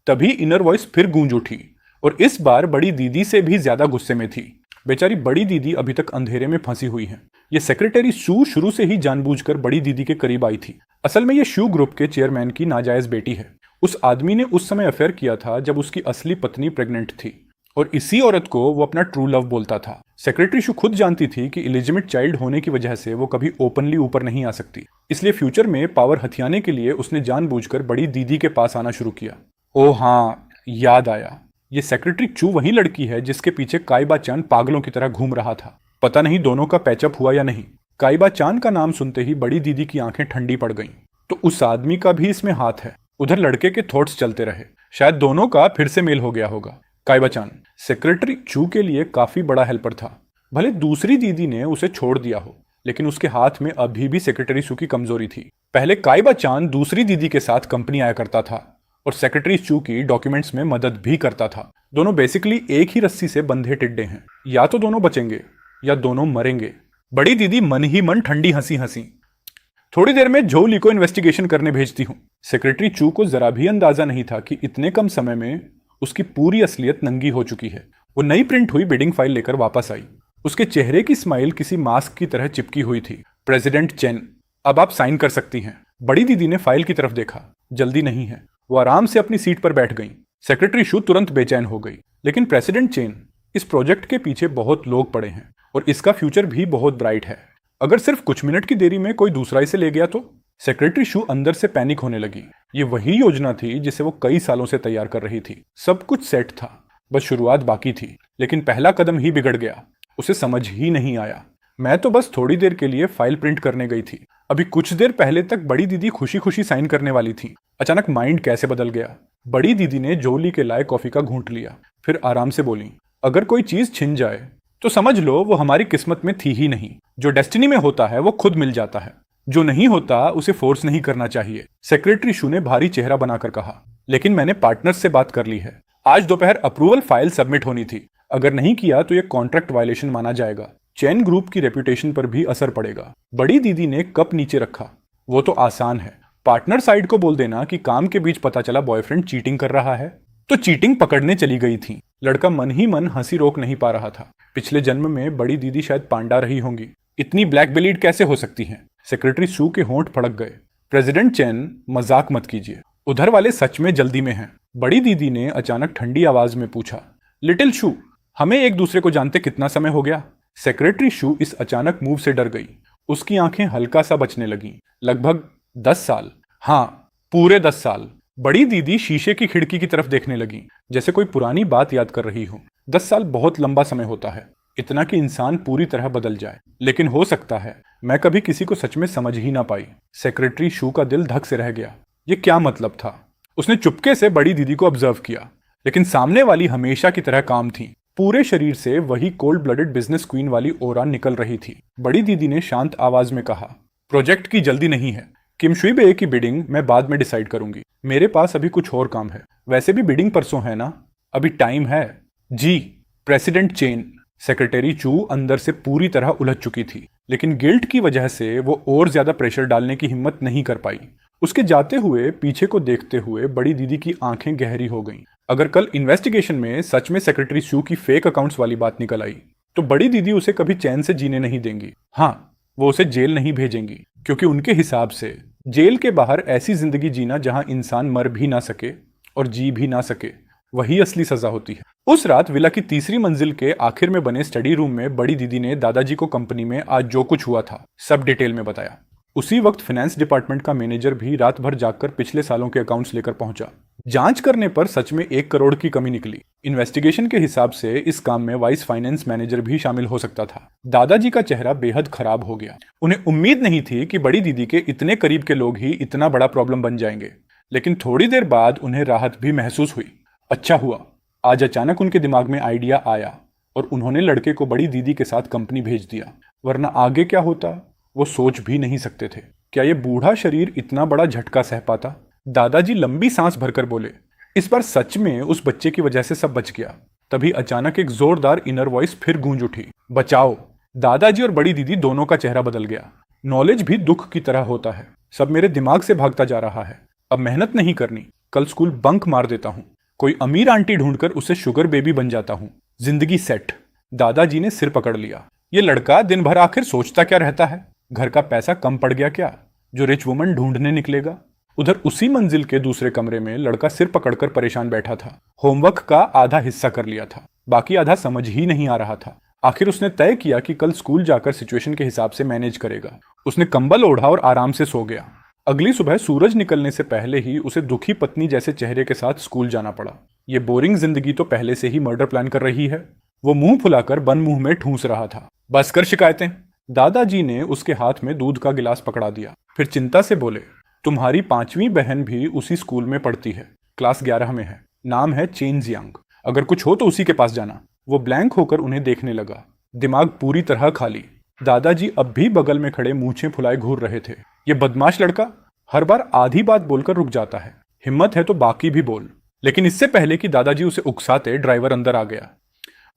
तभी इनर वॉइस फिर गूंज उठी, और इस बार बड़ी दीदी से भी ज्यादा गुस्से में थी। बेचारी बड़ी दीदी अभी तक अंधेरे में फंसी हुई है। ये सेक्रेटरी शू शुरू से ही जानबूझकर बड़ी दीदी के करीब आई थी। असल में ये शू ग्रुप के चेयरमैन की नाजायज बेटी है। उस आदमी ने उस समय अफेयर किया था जब उसकी असली पत्नी प्रेग्नेंट थी, और इसी औरत को वो अपना ट्रू लव बोलता था। सेक्रेटरी शू खुद जानती थी कि इलिजिमेट चाइल्ड होने की वजह से वो कभी ओपनली ऊपर नहीं आ सकती, इसलिए फ्यूचर में पावर हथियाने के लिए उसने जानबूझकर बड़ी दीदी के पास आना शुरू किया। ओह हाँ, याद आया, ये सेक्रेटरी चू वही लड़की है जिसके पीछे काइबा चान पागलों की तरह घूम रहा था। पता नहीं दोनों का पैचअप हुआ या नहीं। काइबा चान का नाम सुनते ही बड़ी दीदी की आंखें ठंडी पड़ गईं। तो उस आदमी का भी इसमें हाथ है। उधर लड़के के थॉट्स चलते रहे, शायद दोनों का फिर से मेल हो गया होगा। काइबा चान सेक्रेटरी चू के लिए काफी बड़ा हेल्पर था। भले दूसरी दीदी ने उसे छोड़ दिया हो, लेकिन उसके हाथ में अभी भी सेक्रेटरी चू की कमजोरी थी। पहले काइबा चान दूसरी दीदी के साथ कंपनी आया करता था और सेक्रेटरी चू की डॉक्यूमेंट्स में मदद भी करता था। दोनों बेसिकली एक ही रस्सी से बंधे टिड्डे हैं, या तो दोनों बचेंगे या दोनों मरेंगे। बड़ी दीदी मन ही मन ठंडी हंसी हंसी। थोड़ी देर में झोली को इन्वेस्टिगेशन करने भेजती हूँ। सेक्रेटरी चू को जरा भी अंदाजा नहीं था कि इतने कम समय में उसकी पूरी असलियत नंगी हो चुकी है। वो नई प्रिंट हुई बिडिंग फाइल लेकर वापस आई। उसके चेहरे की स्माइल किसी मास्क की तरह चिपकी हुई थी। प्रेसिडेंट चेन, अब आप साइन कर सकती हैं। बड़ी दीदी ने फाइल की तरफ देखा। जल्दी नहीं है। वो आराम से अपनी सीट पर बैठ गई। सेक्रेटरी शू तुरंत बेचैन हो गई। लेकिन प्रेसिडेंट चेन, इस प्रोजेक्ट के पीछे बहुत लोग पड़े हैं और इसका फ्यूचर भी बहुत ब्राइट है। अगर सिर्फ कुछ मिनट की देरी में कोई दूसरा इसे ले गया तो? सेक्रेटरी शू अंदर से पैनिक होने लगी। ये वही योजना थी जिसे वो कई सालों से तैयार कर रही थी। सब कुछ सेट था, बस शुरुआत बाकी थी। लेकिन पहला कदम ही बिगड़ गया। उसे समझ ही नहीं आया। मैं तो बस थोड़ी देर के लिए फाइल प्रिंट करने गई थी। अभी कुछ देर पहले तक बड़ी दीदी खुशी खुशी साइन करने वाली थी। अचानक माइंड कैसे बदल गया। बड़ी दीदी ने जोली के लाए कॉफी का घूंट लिया, फिर आराम से बोली, अगर कोई चीज छिन जाए तो समझ लो वो हमारी किस्मत में थी ही नहीं। जो डेस्टिनी में होता है वो खुद मिल जाता है, जो नहीं होता उसे फोर्स नहीं करना चाहिए। सेक्रेटरी शू ने भारी चेहरा बनाकर कहा, लेकिन मैंने पार्टनर्स से बात कर ली है। आज दोपहर अप्रूवल फाइल सबमिट होनी थी। अगर नहीं किया तो ये कॉन्ट्रैक्ट वायलेशन माना जाएगा। चैन ग्रुप की रेपुटेशन पर भी असर पड़ेगा। बड़ी दीदी ने कप नीचे रखा। वो तो आसान है, पार्टनर साइड को बोल देना कि काम के बीच पता चला बॉयफ्रेंड चीटिंग कर रहा है, तो चीटिंग पकड़ने चली गई थी। लड़का मन ही मन हंसी रोक नहीं पा रहा था। पिछले जन्म में बड़ी दीदी शायद पांडा रही होंगी। इतनी ब्लैक बेलीड कैसे हो सकती हैं? सेक्रेटरी शू के होंठ फड़क गए। प्रेसिडेंट चैन, मजाक मत कीजिए, उधर वाले सच में जल्दी में हैं। बड़ी दीदी ने अचानक ठंडी आवाज में पूछा, लिटिल शू, हमें एक दूसरे को जानते कितना समय हो गया? सेक्रेटरी शू इस अचानक मूव से डर गई। उसकी आंखें हल्का सा बचने लगीं। लगभग 10 साल। हाँ, पूरे 10 साल। बड़ी दीदी शीशे की खिड़की की तरफ देखने लगी, जैसे कोई पुरानी बात याद कर रही हो। 10 साल बहुत लंबा समय होता है, इतना कि इंसान पूरी तरह बदल जाए। लेकिन हो सकता है मैं कभी किसी को सच में समझ ही ना पाई। सेक्रेटरी शू का दिल धक से रह गया। ये क्या मतलब था? उसने चुपके से बड़ी दीदी को ऑब्जर्व किया, लेकिन सामने वाली हमेशा की तरह काम थी। पूरे शरीर से वही कोल्ड ब्लडेड बिजनेस क्वीन वाली ओरा निकल रही थी। बड़ी दीदी ने शांत आवाज में कहा, प्रोजेक्ट की जल्दी नहीं है। किम शुई बे की बिडिंग मैं बाद में डिसाइड करूंगी। मेरे पास अभी कुछ और काम है। वैसे भी बिडिंग परसों है ना, अभी टाइम है। जी। President chain. सेक्रेटरी चू अंदर से पूरी तरह उलझ चुकी थी, लेकिन गिल्ट की वजह से वो और ज्यादा प्रेशर डालने की हिम्मत नहीं कर पाई। उसके जाते हुए पीछे को देखते हुए बड़ी दीदी की आंखें गहरी हो गईं। अगर कल इन्वेस्टिगेशन में सच में सेक्रेटरी शू की फेक अकाउंट्स वाली बात निकल आई तो बड़ी दीदी उसे कभी चैन से जीने नहीं देंगी। हाँ, वो उसे जेल नहीं भेजेंगी, क्योंकि उनके हिसाब से जेल के बाहर ऐसी जिंदगी जीना जहां इंसान मर भी ना सके और जी भी ना सके, वही असली सजा होती है। उस रात विला की तीसरी मंजिल के आखिर में बने स्टडी रूम में बड़ी दीदी ने दादाजी को कंपनी में आज जो कुछ हुआ था सब डिटेल में बताया। उसी वक्त फाइनेंस डिपार्टमेंट का मैनेजर भी रात भर जागकर पिछले सालों के अकाउंट्स लेकर पहुंचा। जांच करने पर सच में 1 करोड़ की कमी निकली। इन्वेस्टिगेशन के हिसाब से इस काम में वाइस फाइनेंस मैनेजर भी शामिल हो सकता था। दादाजी का चेहरा बेहद खराब हो गया। उन्हें उम्मीद नहीं थी कि बड़ी दीदी के इतने करीब के लोग ही इतना बड़ा प्रॉब्लम बन जाएंगे, लेकिन थोड़ी देर बाद उन्हें राहत भी महसूस हुई। अच्छा हुआ आज अचानक उनके दिमाग में आइडिया आया और उन्होंने लड़के को बड़ी दीदी के साथ कंपनी भेज दिया, वरना आगे क्या होता वो सोच भी नहीं सकते थे। क्या ये बूढ़ा शरीर इतना बड़ा झटका सह पाता? दादाजी लंबी सांस भरकर बोले, इस बार सच में उस बच्चे की वजह से सब बच गया। तभी अचानक एक जोरदार इनर वॉइस फिर गूंज उठी, बचाओ। दादाजी और बड़ी दीदी दोनों का चेहरा बदल गया। नॉलेज भी दुख की तरह होता है। सब मेरे दिमाग से भागता जा रहा है। अब मेहनत नहीं करनी, कल स्कूल बंक मार देता हूँ, कोई अमीर आंटी ढूंढकर उसे शुगर बेबी बन जाता हूँ, जिंदगी सेट। दादाजी ने सिर पकड़ लिया। ये लड़का दिन भर आखिर सोचता क्या रहता है? घर का पैसा कम पड़ गया क्या जो रिच वुमन ढूंढने निकलेगा? उधर उसी मंजिल के दूसरे कमरे में लड़का सिर पकड़कर परेशान बैठा था। होमवर्क का आधा हिस्सा कर लिया था, बाकी आधा समझ ही नहीं आ रहा था। आखिर उसने तय किया कि कल स्कूल जाकर सिचुएशन के हिसाब से मैनेज करेगा। उसने कंबल ओढ़ा और आराम से सो गया। अगली सुबह सूरज निकलने से पहले ही उसे दुखी पत्नी जैसे चेहरे के साथ स्कूल जाना पड़ा। ये बोरिंग जिंदगी तो पहले से ही मर्डर प्लान कर रही है। वो मुंह फुलाकर बन मुंह में ठूंस रहा था। बस कर शिकायतें। दादाजी ने उसके हाथ में दूध का गिलास पकड़ा दिया, फिर चिंता से बोले, तुम्हारी 5वीं बहन भी उसी स्कूल में पढ़ती है, क्लास 11 में है, नाम है चेन जियांग। अगर कुछ हो तो उसी के पास जाना। वो ब्लैंक होकर उन्हें देखने लगा, दिमाग पूरी तरह खाली। दादाजी अब भी बगल में खड़े मूंछें फुलाए घूर रहे थे। ये बदमाश लड़का हर बार आधी बात बोलकर रुक जाता है। हिम्मत है तो बाकी भी बोल। लेकिन इससे पहले कि दादाजी उसे उकसाते, ड्राइवर अंदर आ गया।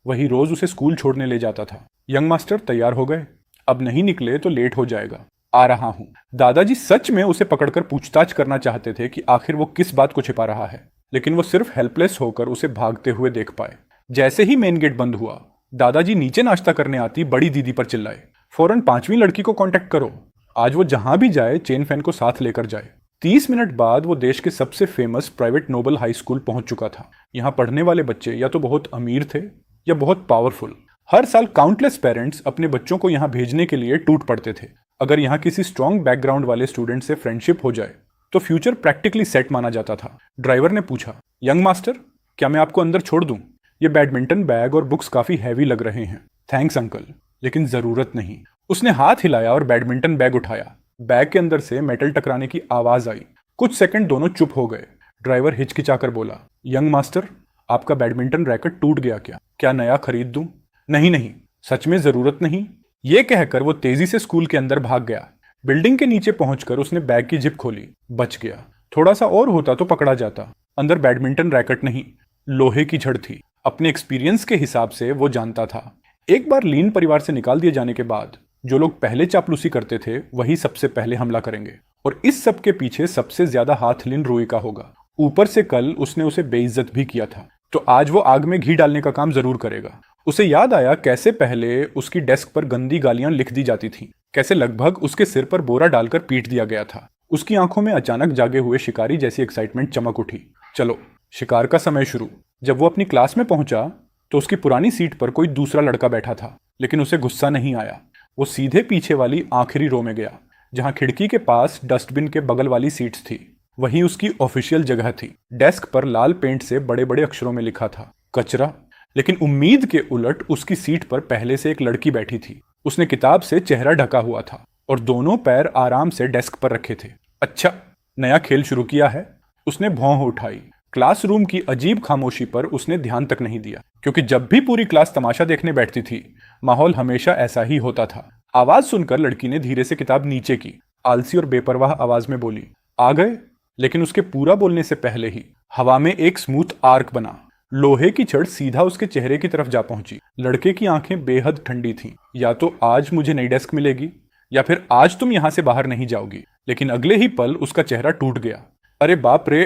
वही रोज उसे स्कूल छोड़ने ले जाता था। यंग मास्टर तैयार हो गए? अब नहीं निकले तो लेट हो जाएगा। आ रहा हूं। दादाजी सच में उसे पकड़कर पूछताछ करना चाहते थे कि आखिर वो किस बात को छिपा रहा है, लेकिन वो सिर्फ हेल्पलेस होकर उसे भागते हुए देख पाए। जैसे ही मेन गेट बंद हुआ, दादाजी नीचे नाश्ता करने आती बड़ी दीदी पर चिल्लाए, फौरन 5वीं लड़की को कांटेक्ट करो। आज वो जहां भी जाए चेन फैन को साथ लेकर जाए। 30 मिनट बाद वो देश के सबसे famous private noble high school पहुंच चुका था। यहाँ पढ़ने वाले बच्चे या तो बहुत अमीर थे या बहुत पावरफुल। हर साल काउंटलेस पेरेंट्स अपने बच्चों को यहाँ भेजने के लिए टूट पड़ते थे। अगर यहाँ किसी स्ट्रॉन्ग बैकग्राउंड वाले स्टूडेंट से फ्रेंडशिप हो जाए तो फ्यूचर प्रैक्टिकली सेट माना जाता था। ड्राइवर ने पूछा, यंग मास्टर, क्या मैं आपको अंदर छोड़ दूं? ये बैडमिंटन बैग और बुक्स काफी हैवी लग रहे हैं। थैंक्स अंकल, लेकिन जरूरत नहीं। उसने हाथ हिलाया और बैडमिंटन बैग उठाया। बैग के अंदर से मेटल टकराने की आवाज आई। कुछ सेकंड दोनों चुप हो गए। ड्राइवर हिचकिचाकर बोला, यंग मास्टर, आपका बैडमिंटन रैकेट टूट गया क्या? क्या नया खरीद दूं? नहीं नहीं, सच में जरूरत नहीं। ये कहकर वो तेजी से स्कूल के अंदर भाग गया। बिल्डिंग के नीचे पहुंचकर उसने बैग की जिप खोली। बच गया। थोड़ा सा और होता तो पकड़ा जाता। अंदर बैडमिंटन रैकेट नहीं, लोहे की छड़ थी। अपने एक्सपीरियंस के हिसाब से वो जानता था, एक बार लीन परिवार से निकाल दिए जाने के बाद जो लोग पहले चापलूसी करते थे वही सबसे पहले हमला करेंगे। और इस सब के पीछे सबसे ज्यादा हाथ लीन रूई का होगा। ऊपर से कल उसने उसे बेइज्जत भी किया था, तो आज वो आग में घी डालने का काम जरूर करेगा। उसे याद आया कैसे पहले उसकी डेस्क पर गंदी गालियां लिख दी जाती थीं, कैसे लगभग उसके सिर पर बोरा डालकर पीट दिया गया था। उसकी आंखों में अचानक जागे हुए शिकारी जैसी एक्साइटमेंट चमक उठी। चलो शिकार का समय शुरू। जब वो अपनी क्लास में पहुंचा तो उसकी पुरानी सीट पर कोई दूसरा लड़का बैठा था, लेकिन उसे गुस्सा नहीं आया। वो सीधे पीछे वाली आखिरी रो में गया, जहां खिड़की के पास डस्टबिन के बगल वाली सीट्स थी। वही उसकी ऑफिशियल जगह थी। डेस्क पर लाल पेंट से बड़े बड़े अक्षरों में लिखा था, कचरा। लेकिन उम्मीद के उलट उसकी सीट पर पहले से एक लड़की बैठी थी। उसने किताब से चेहरा ढका हुआ था और दोनों पैर आराम से डेस्क पर रखे थे। अच्छा, नया खेल शुरू किया है। उसने भौं उठाई। क्लासरूम की अजीब खामोशी पर उसने ध्यान तक नहीं दिया, क्योंकि जब भी पूरी क्लास तमाशा देखने बैठती थी माहौल हमेशा ऐसा ही होता था। आवाज सुनकर लड़की ने धीरे से किताब नीचे की, आलसी और बेपरवाह आवाज में बोली, आ गए। लेकिन उसके पूरा बोलने से पहले ही हवा में एक स्मूथ आर्क बना। लोहे की छड़ सीधा उसके चेहरे की तरफ जा पहुंची। लड़के की आंखें बेहद ठंडी थीं। या तो आज मुझे नई डेस्क मिलेगी या फिर आज तुम यहां से बाहर नहीं जाओगी। लेकिन अगले ही पल उसका चेहरा टूट गया। अरे बाप रे,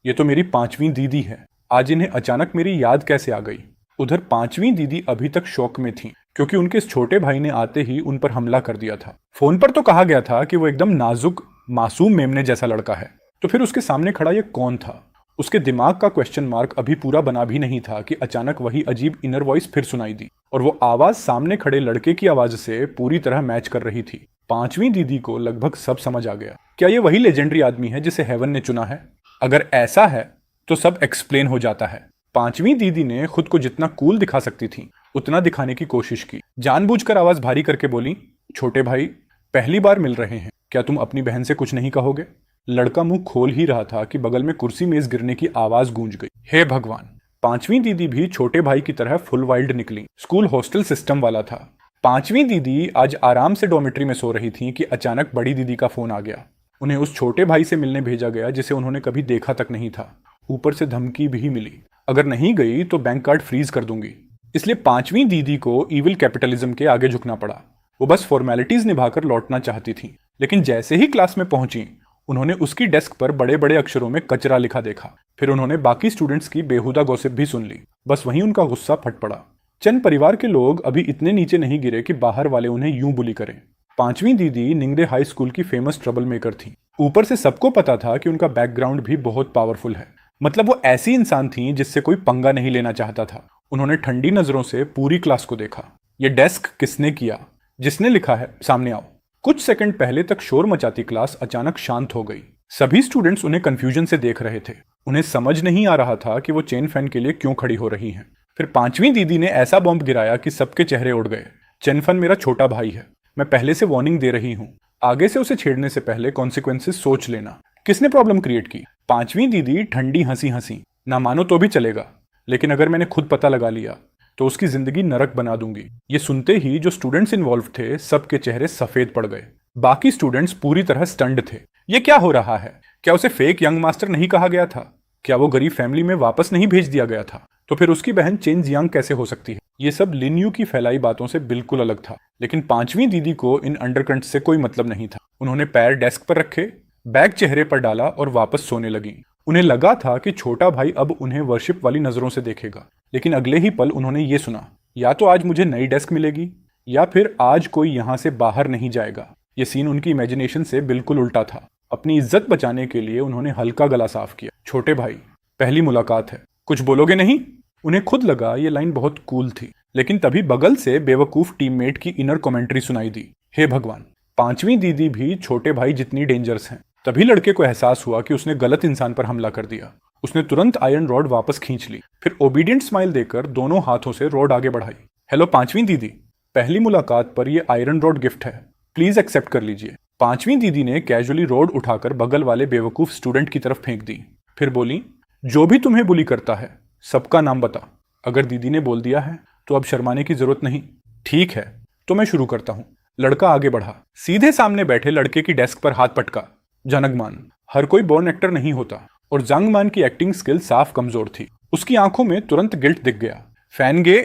ये तो मेरी 5वीं दीदी है। आज इन्हें अचानक मेरी याद कैसे आ गई? उधर 5वीं दीदी अभी तक शौक में थी, क्योंकि उनके इस छोटे भाई ने आते ही उन पर हमला कर दिया था। फोन पर तो कहा गया था कि वो एकदम नाजुक मासूम मेमने जैसा लड़का है, तो फिर उसके सामने खड़ा ये कौन था? उसके दिमाग का क्वेश्चन मार्क अभी पूरा बना भी नहीं था कि अचानक वही अजीब इनर वॉइस फिर सुनाई दी, और वो आवाज सामने खड़े लड़के की आवाज से पूरी तरह मैच कर रही थी। 5वीं दीदी को लगभग सब समझ आ गया। क्या ये वही लेजेंडरी आदमी है जिसे हेवन ने चुना है? अगर ऐसा है तो सब एक्सप्लेन हो जाता है। 5वीं दीदी ने खुद को जितना कूल दिखा सकती थी उतना दिखाने की कोशिश की। जानबूझकर आवाज भारी करके बोली, छोटे भाई, पहली बार मिल रहे हैं, क्या तुम अपनी बहन से कुछ नहीं कहोगे? लड़का मुंह खोल ही रहा था कि बगल में कुर्सी मेज गिरने की आवाज गूंज गई। हे भगवान! 5वीं दीदी भी छोटे भाई की तरह फुल वाइल्ड निकली। स्कूल हॉस्टल सिस्टम वाला था। पांचवी दीदी आज आराम से डॉर्मेट्री में सो रही थी कि अचानक बड़ी दीदी का फोन आ गया। उन्हें उस छोटे भाई से मिलने भेजा गया जिसे उन्होंने कभी देखा तक नहीं था। ऊपर से धमकी भी मिली, अगर नहीं गई तो बैंक कार्ड फ्रीज कर दूंगी। इसलिए पांचवी दीदी को इविल कैपिटलिज्म के आगे झुकना पड़ा। वो बस फॉर्मेलिटीज निभाकर लौटना चाहती थी, लेकिन जैसे ही क्लास में पहुंची उन्होंने उसकी डेस्क पर बड़े बड़े अक्षरों में कचरा लिखा देखा। फिर उन्होंने बाकी स्टूडेंट्स की बेहुदा गॉसिप भी सुन ली। बस वहीं उनका गुस्सा फट पड़ा। चंद परिवार के लोग अभी इतने नीचे नहीं गिरे कि बाहर वाले उन्हें यूं बुली करें। पांचवी दीदी निंगदे हाई स्कूल की फेमस ट्रबल मेकर थी। ऊपर से सबको पता था कि उनका बैकग्राउंड भी बहुत पावरफुल है। मतलब वो ऐसी इंसान थी जिससे कोई पंगा नहीं लेना चाहता था। उन्होंने ठंडी नजरों से पूरी क्लास को देखा। ये डेस्क किसने किया? जिसने लिखा है सामने आओ। कुछ सेकंड पहले तक शोर मचाती क्लास अचानक शांत हो गई। सभी स्टूडेंट्स उन्हें कंफ्यूजन से देख रहे थे। उन्हें समझ नहीं आ रहा था कि वो चेन फैन के लिए क्यों खड़ी हो रही हैं। फिर पांचवी दीदी ने ऐसा बॉम्ब गिराया कि सबके चेहरे उड़ गए। चेन फैन मेरा छोटा भाई है, मैं पहले से वार्निंग दे रही हूँ। आगे से उसे छेड़ने से पहले कॉन्सिक्वेंसेस सोच लेना। किसने प्रॉब्लम क्रिएट की? पांचवी दीदी ठंडी हंसी हंसी। ना मानो तो भी चलेगा, लेकिन अगर मैंने खुद पता लगा लिया तो उसकी जिंदगी नरक बना दूंगी। ये सुनते ही जो स्टूडेंट्स इन्वॉल्व थे सबके चेहरे सफेद पड़ गए। बाकी स्टूडेंट्स पूरी तरह स्टंड थे। ये क्या हो रहा है? क्या उसे फेक यंग मास्टर नहीं कहा गया था? क्या वो गरीब फैमिली में वापस नहीं भेज दिया गया था? तो फिर उसकी बहन चेन जियांग कैसे हो सकती है? ये सब लिन यू की फैलाई बातों से बिल्कुल अलग था। लेकिन पांचवी दीदी को इन अंडरकरंट से कोई मतलब नहीं था। उन्होंने पैर डेस्क पर रखे, बैग चेहरे पर डाला और वापस सोने लगी। उन्हें लगा था कि छोटा भाई अब उन्हें वर्शिप वाली नजरों से देखेगा, लेकिन अगले ही पल उन्होंने ये सुना, या तो आज मुझे नई डेस्क मिलेगी या फिर आज कोई यहां से बाहर नहीं जाएगा। ये सीन उनकी इमेजिनेशन से बिल्कुल उल्टा था। अपनी इज्जत बचाने के लिए उन्होंने हल्का गला साफ किया। छोटे भाई, पहली मुलाकात है, कुछ बोलोगे नहीं? उन्हें खुद लगा ये लाइन बहुत कूल थी, लेकिन तभी बगल से बेवकूफ टीममेट की इनर कमेंट्री सुनाई दी। हे भगवान, पांचवी दीदी भी छोटे भाई जितनी डेंजरस हैं। तभी लड़के को एहसास हुआ कि उसने गलत इंसान पर हमला कर दिया। उसने तुरंत आयरन रॉड वापस खींच ली, फिर ओबीडियंट स्माइल देकर दोनों हाथों से रॉड आगे बढ़ाई। हेलो पांचवी दीदी, पहली मुलाकात पर यह आयरन रॉड गिफ्ट है, प्लीज एक्सेप्ट कर लीजिए। पांचवी दीदी ने कैजुअली रॉड उठाकर बगल वाले बेवकूफ स्टूडेंट की तरफ फेंक दी। फिर बोली, जो भी तुम्हें बुली करता है सबका नाम बता। अगर दीदी ने बोल दिया है तो अब शर्माने की जरूरत नहीं। ठीक है, तो मैं शुरू करता हूं। लड़का आगे बढ़ा, सीधे सामने बैठे लड़के की डेस्क पर हाथ पटका। जनगमान, हर कोई बॉर्न एक्टर नहीं होता, और जंगमान की एक्टिंग स्किल साफ कमजोर थी। उसकी आंखों में तुरंत गिल्ट दिख गया। फैन गे,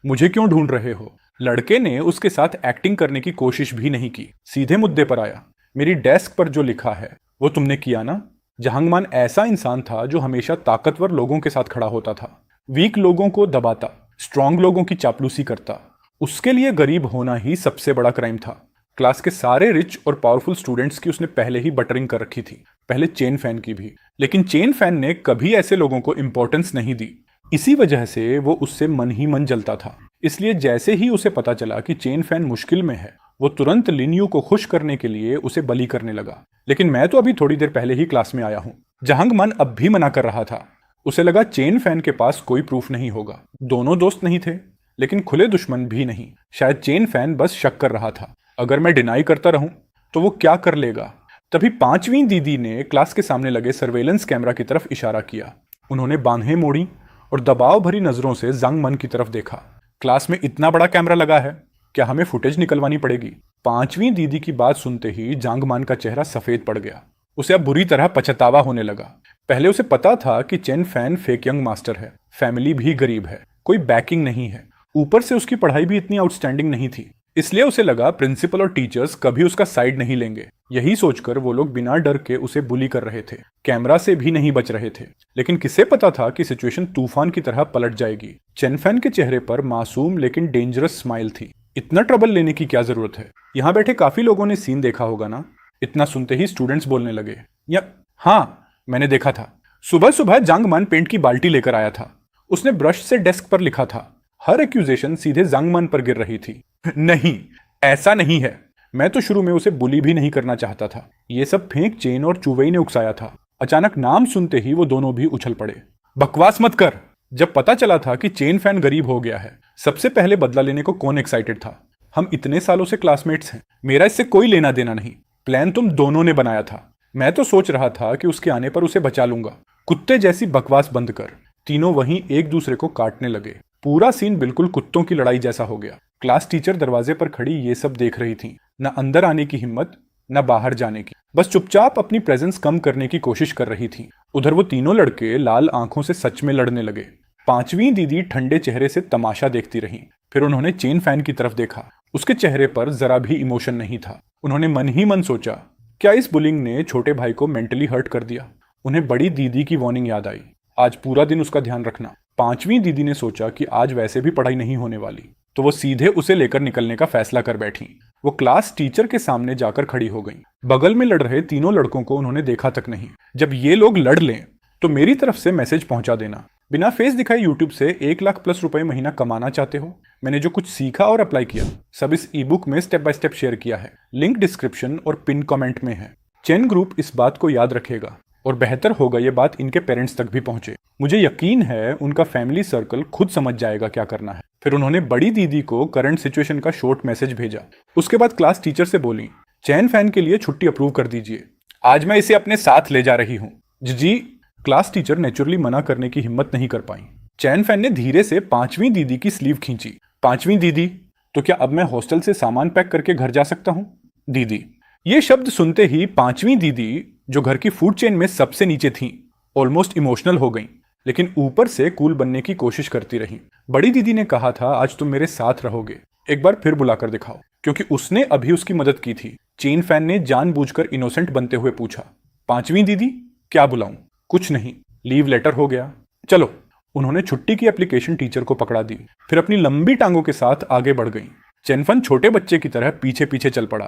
मुझे क्यों ढूंढ रहे हो? लड़के ने उसके साथ एक्टिंग करने की कोशिश भी नहीं की, सीधे मुद्दे पर आया। मेरी डेस्क पर जो लिखा है वो तुमने किया ना? जहांगमान ऐसा इंसान था जो हमेशा ताकतवर लोगों के साथ खड़ा होता था, वीक लोगों को दबाता, स्ट्रांग लोगों की चापलूसी करता। उसके लिए गरीब होना ही सबसे बड़ा क्राइम था। क्लास के सारे रिच और पावरफुल स्टूडेंट्स की उसने पहले ही बटरिंग कर रखी थी, पहले चेन फैन की भी। लेकिन चेन फैन ने कभी ऐसे लोगों को इंपॉर्टेंस नहीं दी। इसी वजह से वो उससे मन ही मन जलता था। इसलिए जैसे ही उसे पता चला कि चेन फैन मुश्किल में है, वो तुरंत लिन्यू को खुश करने के लिए उसे बली करने लगा। लेकिन मैं तो अभी थोड़ी देर पहले ही क्लास में आया हूं। जहांगमान अब भी मना कर रहा था। उसे लगा चेन फैन के पास कोई प्रूफ नहीं होगा। दोनों दोस्त नहीं थे, लेकिन खुले दुश्मन भी नहीं। शायद चेन फैन बस शक कर रहा था, अगर मैं डिनाई करता रहूं तो वो क्या कर लेगा। तभी पांचवी दीदी ने क्लास के सामने लगे सर्वेलेंस कैमरा की तरफ इशारा किया। उन्होंने बांहें मोड़ी और दबाव भरी नजरों से जंगमन की तरफ देखा। क्लास में इतना बड़ा कैमरा लगा है, क्या हमें फुटेज निकलवानी पड़ेगी? पांचवी दीदी की बात सुनते ही जांगमान का चेहरा सफेद पड़ गया। उसे अब बुरी तरह पछतावा होने लगा। पहले उसे पता था कि chain fan fake young master है, फैमिली भी गरीब है, कोई बैकिंग नहीं है, ऊपर से उसकी पढ़ाई भी इतनी आउटस्टैंडिंग नहीं थी। इसलिए उसे लगा प्रिंसिपल और टीचर्स कभी उसका साइड नहीं लेंगे। यही सोचकर वो लोग बिना डर के उसे बुली कर रहे थे, कैमरा से भी नहीं बच रहे थे। लेकिन किसे पता था कि सिचुएशन तूफान की तरह पलट जाएगी। चेन फैन के चेहरे पर मासूम लेकिन डेंजरस स्माइल थी। इतना ट्रबल लेने की क्या जरूरत है? यहाँ बैठे काफी लोगों ने सीन देखा होगा ना? इतना सुनते ही स्टूडेंट्स बोलने लगे। या हाँ, मैंने देखा था। सुबह सुबह जांगमान पेंट की बाल्टी लेकर आया था। उसने ब्रश से डेस्क पर लिखा था। हर एक्यूजेशन सीधे जांगमान पर गिर रही थी। नहीं, ऐसा नहीं है। मैं तो शुरू में उसे बुली भी नहीं करना चाहता था। ये सब फेंक चेन और चुवेई ने उकसाया था। अचानक नाम सुनते ही वो दोनों भी उछल पड़े। बकवास मत कर। जब पता चला था कि चेन फैन गरीब हो गया है, सबसे पहले बदला लेने को कौन एक्साइटेड था? हम इतने सालों से क्लासमेट्स हैं, मेरा इससे कोई लेना देना नहीं। प्लान तुम दोनों ने बनाया था। मैं तो सोच रहा था कि उसके आने पर उसे बचा लूंगा। कुत्ते जैसी बकवास बंद कर। तीनों वहीं एक दूसरे को काटने लगे। पूरा सीन बिल्कुल कुत्तों की लड़ाई जैसा हो गया। क्लास टीचर दरवाजे पर खड़ी ये सब देख रही थी। न अंदर आने की हिम्मत, न बाहर जाने की, बस चुपचाप अपनी प्रेजेंस कम करने की कोशिश कर रही थी। उधर वो तीनों लड़के लाल आंखों से सच में लड़ने लगे। पांचवी दीदी ठंडे चेहरे से तमाशा देखती रही। फिर उन्होंने चेन फैन की तरफ देखा। उसके चेहरे पर जरा भी इमोशन नहीं था। उन्होंने मन ही मन सोचा, क्या इस बुलिंग ने छोटे भाई को मेंटली हर्ट कर दिया? उन्हें बड़ी दीदी की वार्निंग याद आई, आज पूरा दिन उसका ध्यान रखना। पांचवी दीदी ने सोचा कि आज वैसे भी पढ़ाई नहीं होने वाली, तो वो सीधे उसे लेकर निकलने का फैसला कर बैठी। वो क्लास टीचर के सामने जाकर खड़ी हो गई। बगल में लड़ रहे तीनों लड़कों को उन्होंने देखा तक नहीं। जब ये लोग लड़ लें तो मेरी तरफ से मैसेज पहुंचा देना। बिना फेस दिखाए यूट्यूब से 1 लाख+ रुपए महीना कमाना चाहते हो? मैंने जो कुछ सीखा और अप्लाई किया सब इस ई बुक में स्टेप बाय स्टेप शेयर किया है। लिंक डिस्क्रिप्शन और पिन कमेंट में है। चैन ग्रुप इस बात को याद रखेगा और बेहतर होगा ये बात इनके पेरेंट्स तक भी पहुंचे। मुझे यकीन है उनका फैमिली सर्कल खुद समझ जाएगा क्या करना है। फिर उन्होंने बड़ी दीदी को करंट सिचुएशन का शॉर्ट मैसेज भेजा। उसके बाद क्लास टीचर से बोली, चैन फैन के लिए छुट्टी अप्रूव कर दीजिए, आज मैं इसे अपने साथ ले जा रही हूँ। जी। क्लास टीचर नेचुरली मना करने की हिम्मत नहीं कर पाई। चैन फैन ने धीरे से पांचवी दीदी की स्लीव खींची। पांचवी दीदी, तो क्या अब मैं हॉस्टल से सामान पैक करके घर जा सकता हूँ? दीदी। ये शब्द सुनते ही पांचवी दीदी, जो घर की फूड चेन में सबसे नीचे थी, ऑलमोस्ट इमोशनल हो गई, लेकिन ऊपर से कूल बनने की कोशिश करती रही। बड़ी दीदी ने कहा था, आज तुम मेरे साथ रहोगे, एक बार फिर बुलाकर दिखाओ, क्योंकि उसने अभी उसकी मदद की थी। चेन फैन ने जानबूझकर इनोसेंट बनते हुए पूछा, पांचवी दीदी क्या बुलाऊं? कुछ नहीं, लीव लेटर हो गया, चलो। उन्होंने छुट्टी की एप्लीकेशन टीचर को पकड़ा दी, फिर अपनी लंबी टांगों के साथ आगे बढ़ गई। चेनफन छोटे बच्चे की तरह पीछे पीछे चल पड़ा।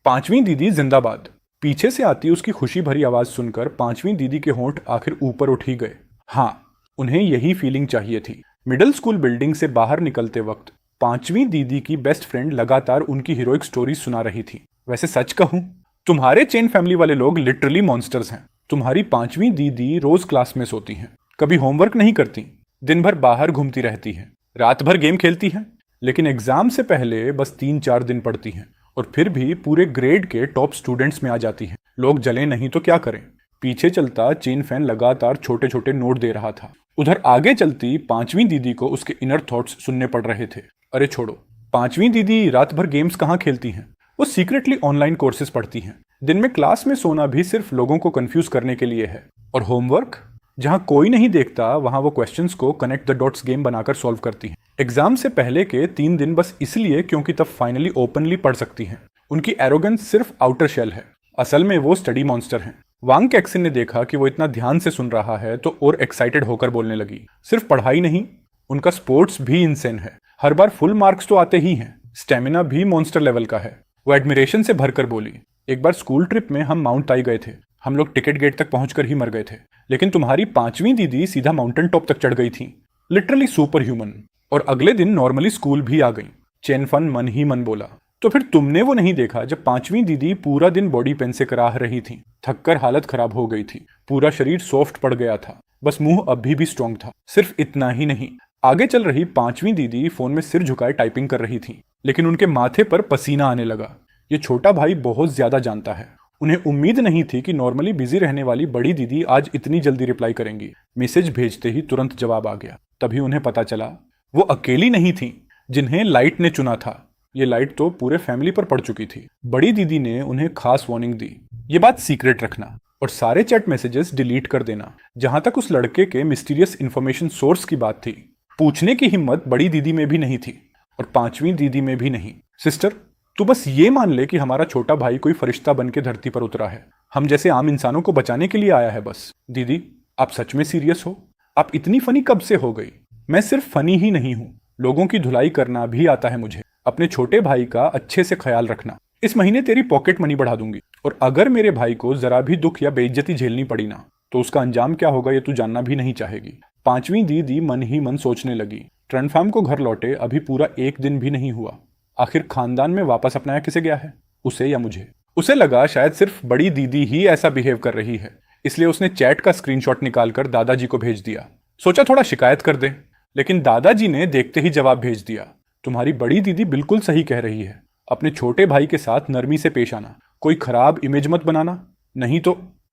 पांचवी दीदी जिंदाबाद। पीछे से आती उसकी खुशी भरी आवाज सुनकर पांचवी दीदी के होंठ आखिर ऊपर उठ ही गए। हाँ, उन्हें यही फीलिंग चाहिए थी। मिडिल स्कूल बिल्डिंग से बाहर निकलते वक्त पांचवी दीदी की बेस्ट फ्रेंड लगातार उनकी हीरोइक स्टोरी सुना रही थी। वैसे सच कहूं, तुम्हारे चेन फैमिली वाले लोग लिटरली मॉन्स्टर्स हैं। तुम्हारी पांचवी दीदी रोज क्लास में सोती हैं, कभी होमवर्क नहीं करती, दिन भर बाहर घूमती रहती हैं, रात भर गेम खेलती हैं, लेकिन एग्जाम से पहले बस 3-4 दिन पढ़ती हैं और फिर भी पूरे ग्रेड के टॉप स्टूडेंट्स में आ जाती हैं। लोग जले नहीं तो क्या करें। पीछे चलता चेन फैन लगातार छोटे छोटे नोट दे रहा था। उधर आगे चलती पांचवी दीदी को उसके इनर थॉट्स सुनने पड़ रहे थे। अरे छोड़ो, पांचवी दीदी रात भर गेम्स कहाँ खेलती हैं? वो सीक्रेटली ऑनलाइन कोर्सेज पढ़ती हैं। दिन में क्लास में सोना भी सिर्फ लोगों को कंफ्यूज करने के लिए है। और होमवर्क, जहां कोई नहीं देखता वहां वो क्वेश्चंस को कनेक्ट द डॉट्स गेम बनाकर सॉल्व करती हैं। एग्जाम से पहले के 3 दिन बस इसलिए क्योंकि तब फाइनली ओपनली पढ़ सकती हैं। उनकी एरोगेंस सिर्फ आउटर शेल है, असल में वो स्टडी मॉन्स्टर हैं। वांग कैक्सिन ने देखा कि वो इतना ध्यान से सुन रहा है तो और एक्साइटेड होकर बोलने लगी। सिर्फ पढ़ाई नहीं, उनका स्पोर्ट्स भी इंसेन है। हर बार फुल मार्क्स तो आते ही हैं, स्टेमिना भी मॉन्स्टर लेवल का है। वो एडमिरेशन से भरकर बोली, एक बार स्कूल ट्रिप में हम माउंट ताई गए थे। हम लोग टिकट गेट तक पहुंचकर ही मर गए थे, लेकिन तुम्हारी पांचवी दीदी सीधा माउंटेन टॉप तक चढ़ गई थी। Literally super human. और अगले दिन नॉर्मली स्कूल भी आ गई। चेनफन मन ही मन बोला, तो फिर तुमने वो नहीं देखा जब पांचवी दीदी पूरा दिन बॉडी पेन से कराह रही थी, थककर हालत खराब हो गई थी, पूरा शरीर सॉफ्ट पड़ गया था, बस मुंह अभी भी स्ट्रांग था। सिर्फ इतना ही नहीं, आगे चल रही पांचवी दीदी फोन में सिर झुकाए टाइपिंग कर रही थी, लेकिन उनके माथे पर पसीना आने लगा। ये छोटा भाई बहुत ज्यादा जानता है। उन्हें उम्मीद नहीं थी कि नॉर्मली बिजी रहने वाली बड़ी दीदी आज इतनी जल्दी रिप्लाई करेंगी। मैसेज भेजते ही तुरंत जवाब आ गया। तभी उन्हें पता चला वो अकेली नहीं थी जिन्हें लाइट ने चुना था। ये लाइट तो पूरे फैमिली पर पड़ चुकी थी। बड़ी दीदी ने उन्हें खास वार्निंग दी, ये बात सीक्रेट रखना और सारे चैट मैसेजेस डिलीट कर देना। जहां तक उस लड़के के मिस्टीरियस इन्फॉर्मेशन सोर्स की बात थी, पूछने की हिम्मत बड़ी दीदी में भी नहीं थी और पांचवी दीदी में भी नहीं। सिस्टर, तू बस ये मान ले कि हमारा छोटा भाई कोई फरिश्ता बन के धरती पर उतरा है, हम जैसे आम इंसानों को बचाने के लिए आया है बस। दीदी, आप सच में सीरियस हो? आप इतनी फनी कब से हो गई? मैं सिर्फ फनी ही नहीं हूँ, लोगों की धुलाई करना भी आता है मुझे। अपने छोटे भाई का अच्छे से ख्याल रखना। इस महीने तेरी पॉकेट मनी बढ़ा दूंगी, और अगर मेरे भाई को जरा भी दुख या बेइज्जती झेलनी पड़ी ना, तो उसका अंजाम क्या होगा ये तू जानना भी नहीं चाहेगी। पांचवी दीदी मन ही मन सोचने लगी। ट्रनफार्म को घर लौटे अभी पूरा 1 दिन भी नहीं हुआ। आखिर खानदान में वापस अपनाया किसे गया है, उसे या मुझे? उसे लगा शायद सिर्फ बड़ी दीदी ही ऐसा बिहेव कर रही है, इसलिए उसने चैट का स्क्रीनशॉट निकालकर दादाजी को भेज दिया। सोचा थोड़ा शिकायत कर दे, लेकिन दादाजी ने देखते ही जवाब भेज दिया, तुम्हारी बड़ी दीदी बिल्कुल सही कह रही है। अपने छोटे भाई के साथ नरमी से पेश आना, कोई खराब इमेज मत बनाना, नहीं तो।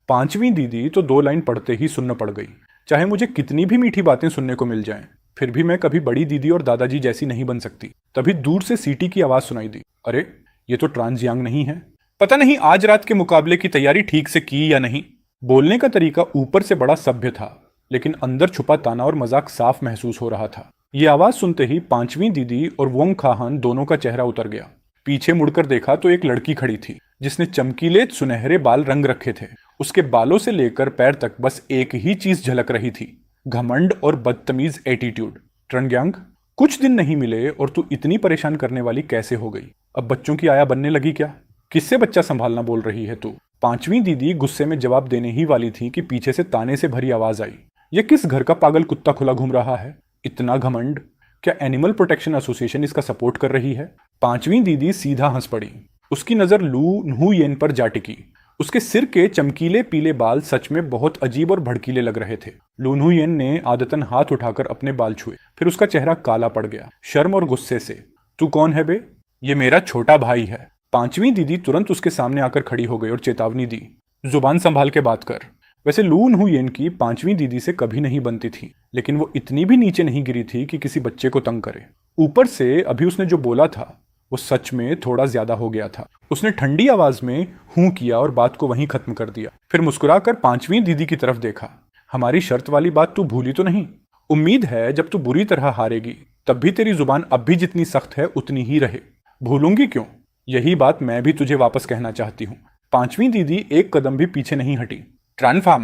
पांचवी दीदी तो 2 लाइन पढ़ते ही सुन्न पड़ गई। चाहे मुझे कितनी भी मीठी बातें सुनने को मिल जाएं, फिर भी मैं कभी बड़ी दीदी और दादाजी जैसी नहीं बन सकती। तभी दूर से सीटी की आवाज सुनाई दी। अरे, ये तो ट्रांसयांग नहीं है। पता नहीं आज रात के मुकाबले की तैयारी ठीक से की या नहीं। बोलने का तरीका ऊपर से बड़ा सभ्य था, लेकिन अंदर छुपा ताना और मजाक साफ महसूस हो रहा था। ये आवाज सुनते ही पांचवी दीदी और वोंग खाहान दोनों का चेहरा उतर गया। पीछे मुड़कर देखा तो एक लड़की खड़ी थी जिसने चमकीले सुनहरे बाल रंग रखे थे। उसके बालों से लेकर पैर तक बस एक ही चीज झलक रही थी, घमंड और बदतमीज एटीट्यूड। ट्रंग्यांग, कुछ दिन नहीं मिले और तू इतनी परेशान करने वाली कैसे हो गई? अब बच्चों की आया बनने लगी क्या? किससे बच्चा संभालना बोल रही है तू? पांचवी दीदी गुस्से में जवाब देने ही वाली थी कि पीछे से ताने से भरी आवाज आई। ये किस घर का पागल कुत्ता खुला घूम रहा है? इतना घमंड! क्या एनिमल प्रोटेक्शन एसोसिएशन इसका सपोर्ट कर रही है? पांचवी दीदी सीधा हंस पड़ी। उसकी नजर लू न्हुयेन पर जा टिकी। उसके सिर के चमकीले पीले बाल सच में बहुत अजीब और भड़कीले लग रहे थे। लू न्हुयेन ने आदतन हाथ उठाकर अपने बाल छुए, फिर उसका चेहरा काला पड़ गया, शर्म और गुस्से से। तू कौन है बे? ये मेरा छोटा भाई है। पांचवी दीदी तुरंत उसके सामने आकर खड़ी हो गई और चेतावनी दी, जुबान संभाल के बात कर। वैसे लू न्हुयेन की पांचवी दीदी से कभी नहीं बनती थी, लेकिन वो इतनी भी नीचे नहीं गिरी थी कि किसी बच्चे को तंग करे। ऊपर से अभी उसने जो बोला था वो सच में थोड़ा ज्यादा हो गया था। उसने ठंडी आवाज में हूं किया और बात को वहीं खत्म कर दिया। फिर मुस्कुराकर पांचवी दीदी की तरफ देखा। हमारी शर्त वाली बात तू भूली तो नहीं? उम्मीद है जब तू बुरी तरह हारेगी तब भी तेरी जुबान अब भी जितनी सख्त है उतनी ही रहे। भूलूंगी क्यों? यही बात मैं भी तुझे वापस कहना चाहती हूँ। पांचवी दीदी एक कदम भी पीछे नहीं हटी। ट्रांसफॉर्म,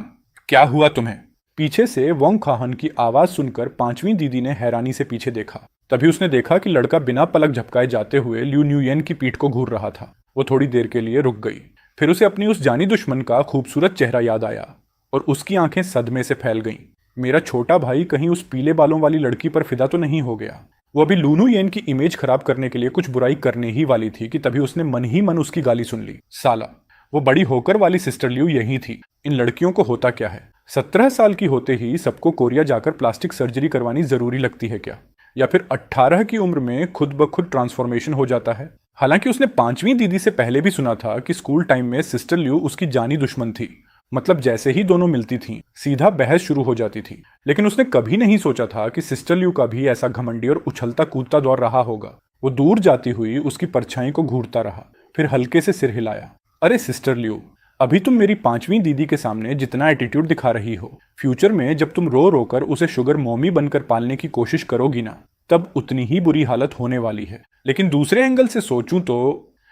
क्या हुआ तुम्हें? पीछे से वोंग खाहन की आवाज सुनकर पांचवी दीदी ने हैरानी से पीछे देखा। तभी उसने देखा कि लड़का बिना पलक झपकाए जाते हुए ल्यू न्युयेन की पीठ को घूर रहा था। वो थोड़ी देर के लिए रुक गई, फिर उसे अपनी उस जानी दुश्मन का खूबसूरत चेहरा याद आया और उसकी आंखें सदमे से फैल गईं। मेरा छोटा भाई कहीं उस पीले बालों वाली लड़की पर फिदा तो नहीं हो गया? वो अभी लू न्युयेन की इमेज खराब करने के लिए कुछ बुराई करने ही वाली थी कि तभी उसने मन ही मन उसकी गाली सुन ली। साला, वो बड़ी होकर वाली सिस्टर ल्यू यही थी। इन लड़कियों को होता क्या है? 17 साल की होते ही सबको कोरिया जाकर प्लास्टिक सर्जरी करवानी जरूरी लगती है क्या? या फिर 18 की उम्र में खुद ब खुद ट्रांसफॉर्मेशन हो जाता है? हालांकि उसने पांचवी दीदी से पहले भी सुना था कि स्कूल टाइम में सिस्टर ल्यू उसकी जानी दुश्मन थी। मतलब जैसे ही दोनों मिलती थीं, सीधा बहस शुरू हो जाती थी। लेकिन उसने कभी नहीं सोचा था कि सिस्टर ल्यू का भी ऐसा घमंडी और उछलता कूदता दौर रहा होगा। वो दूर जाती हुई उसकी परछाई को घूरता रहा, फिर हल्के से सिर हिलाया। अरे सिस्टर ल्यू, अभी तुम मेरी पांचवी दीदी के सामने जितना एटीट्यूड दिखा रही हो, फ्यूचर में जब तुम रो रो कर उसे शुगर मॉमी बनकर पालने की कोशिश करोगी ना, तब उतनी ही बुरी हालत होने वाली है। लेकिन दूसरे एंगल से सोचूं तो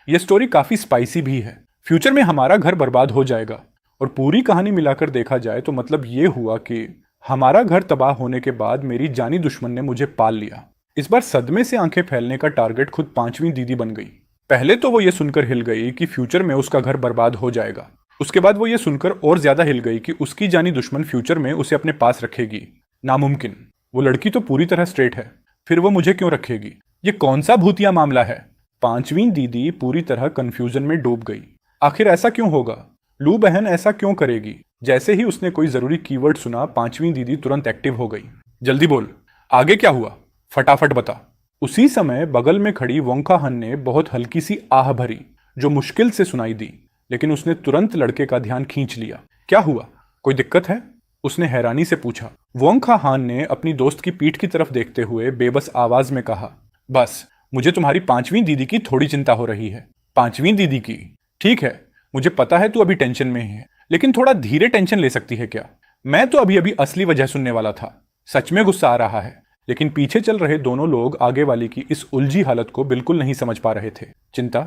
यह स्टोरी काफी स्पाइसी भी है। फ्यूचर में हमारा घर बर्बाद हो जाएगा और पूरी कहानी मिलाकर देखा जाए तो मतलब ये हुआ कि हमारा घर तबाह होने के बाद मेरी जानी दुश्मन ने मुझे पाल लिया। इस बार सदमे से आंखें फैलने का टारगेट खुद पांचवी दीदी बन गई। पहले तो वो ये सुनकर हिल गई कि फ्यूचर में उसका घर बर्बाद हो जाएगा। उसके बाद वो ये सुनकर और ज्यादा हिल गई कि उसकी जानी दुश्मन फ्यूचर में उसे अपने पास रखेगी। नामुमकिन, वो लड़की तो पूरी तरह स्ट्रेट है, फिर वो मुझे क्यों रखेगी? ये कौन सा भूतिया मामला है? पांचवी दीदी पूरी तरह कंफ्यूजन में डूब गई। आखिर ऐसा क्यों होगा? लू बहन ऐसा क्यों करेगी? जैसे ही उसने कोई जरूरी कीवर्ड सुना, पांचवी दीदी तुरंत एक्टिव हो गई। जल्दी बोल, आगे क्या हुआ? फटाफट बता। उसी समय बगल में खड़ी वोंग खाहन ने बहुत हल्की सी आह भरी, जो मुश्किल से सुनाई दी, लेकिन उसने तुरंत लड़के का ध्यान खींच लिया। क्या हुआ? कोई दिक्कत है? उसने हैरानी से पूछा। वोंग खाहन ने अपनी दोस्त की पीठ की तरफ देखते हुए बेबस आवाज में कहा, बस मुझे तुम्हारी पांचवी दीदी की थोड़ी चिंता हो रही है। पांचवी दीदी की? ठीक है, मुझे पता है तू अभी टेंशन में है, लेकिन थोड़ा धीरे टेंशन ले सकती है क्या? मैं तो अभी अभी असली वजह सुनने वाला था। सच में गुस्सा आ रहा है, लेकिन पीछे चल रहे दोनों लोग आगे वाली की इस उलझी हालत को बिल्कुल नहीं समझ पा रहे थे। चिंता?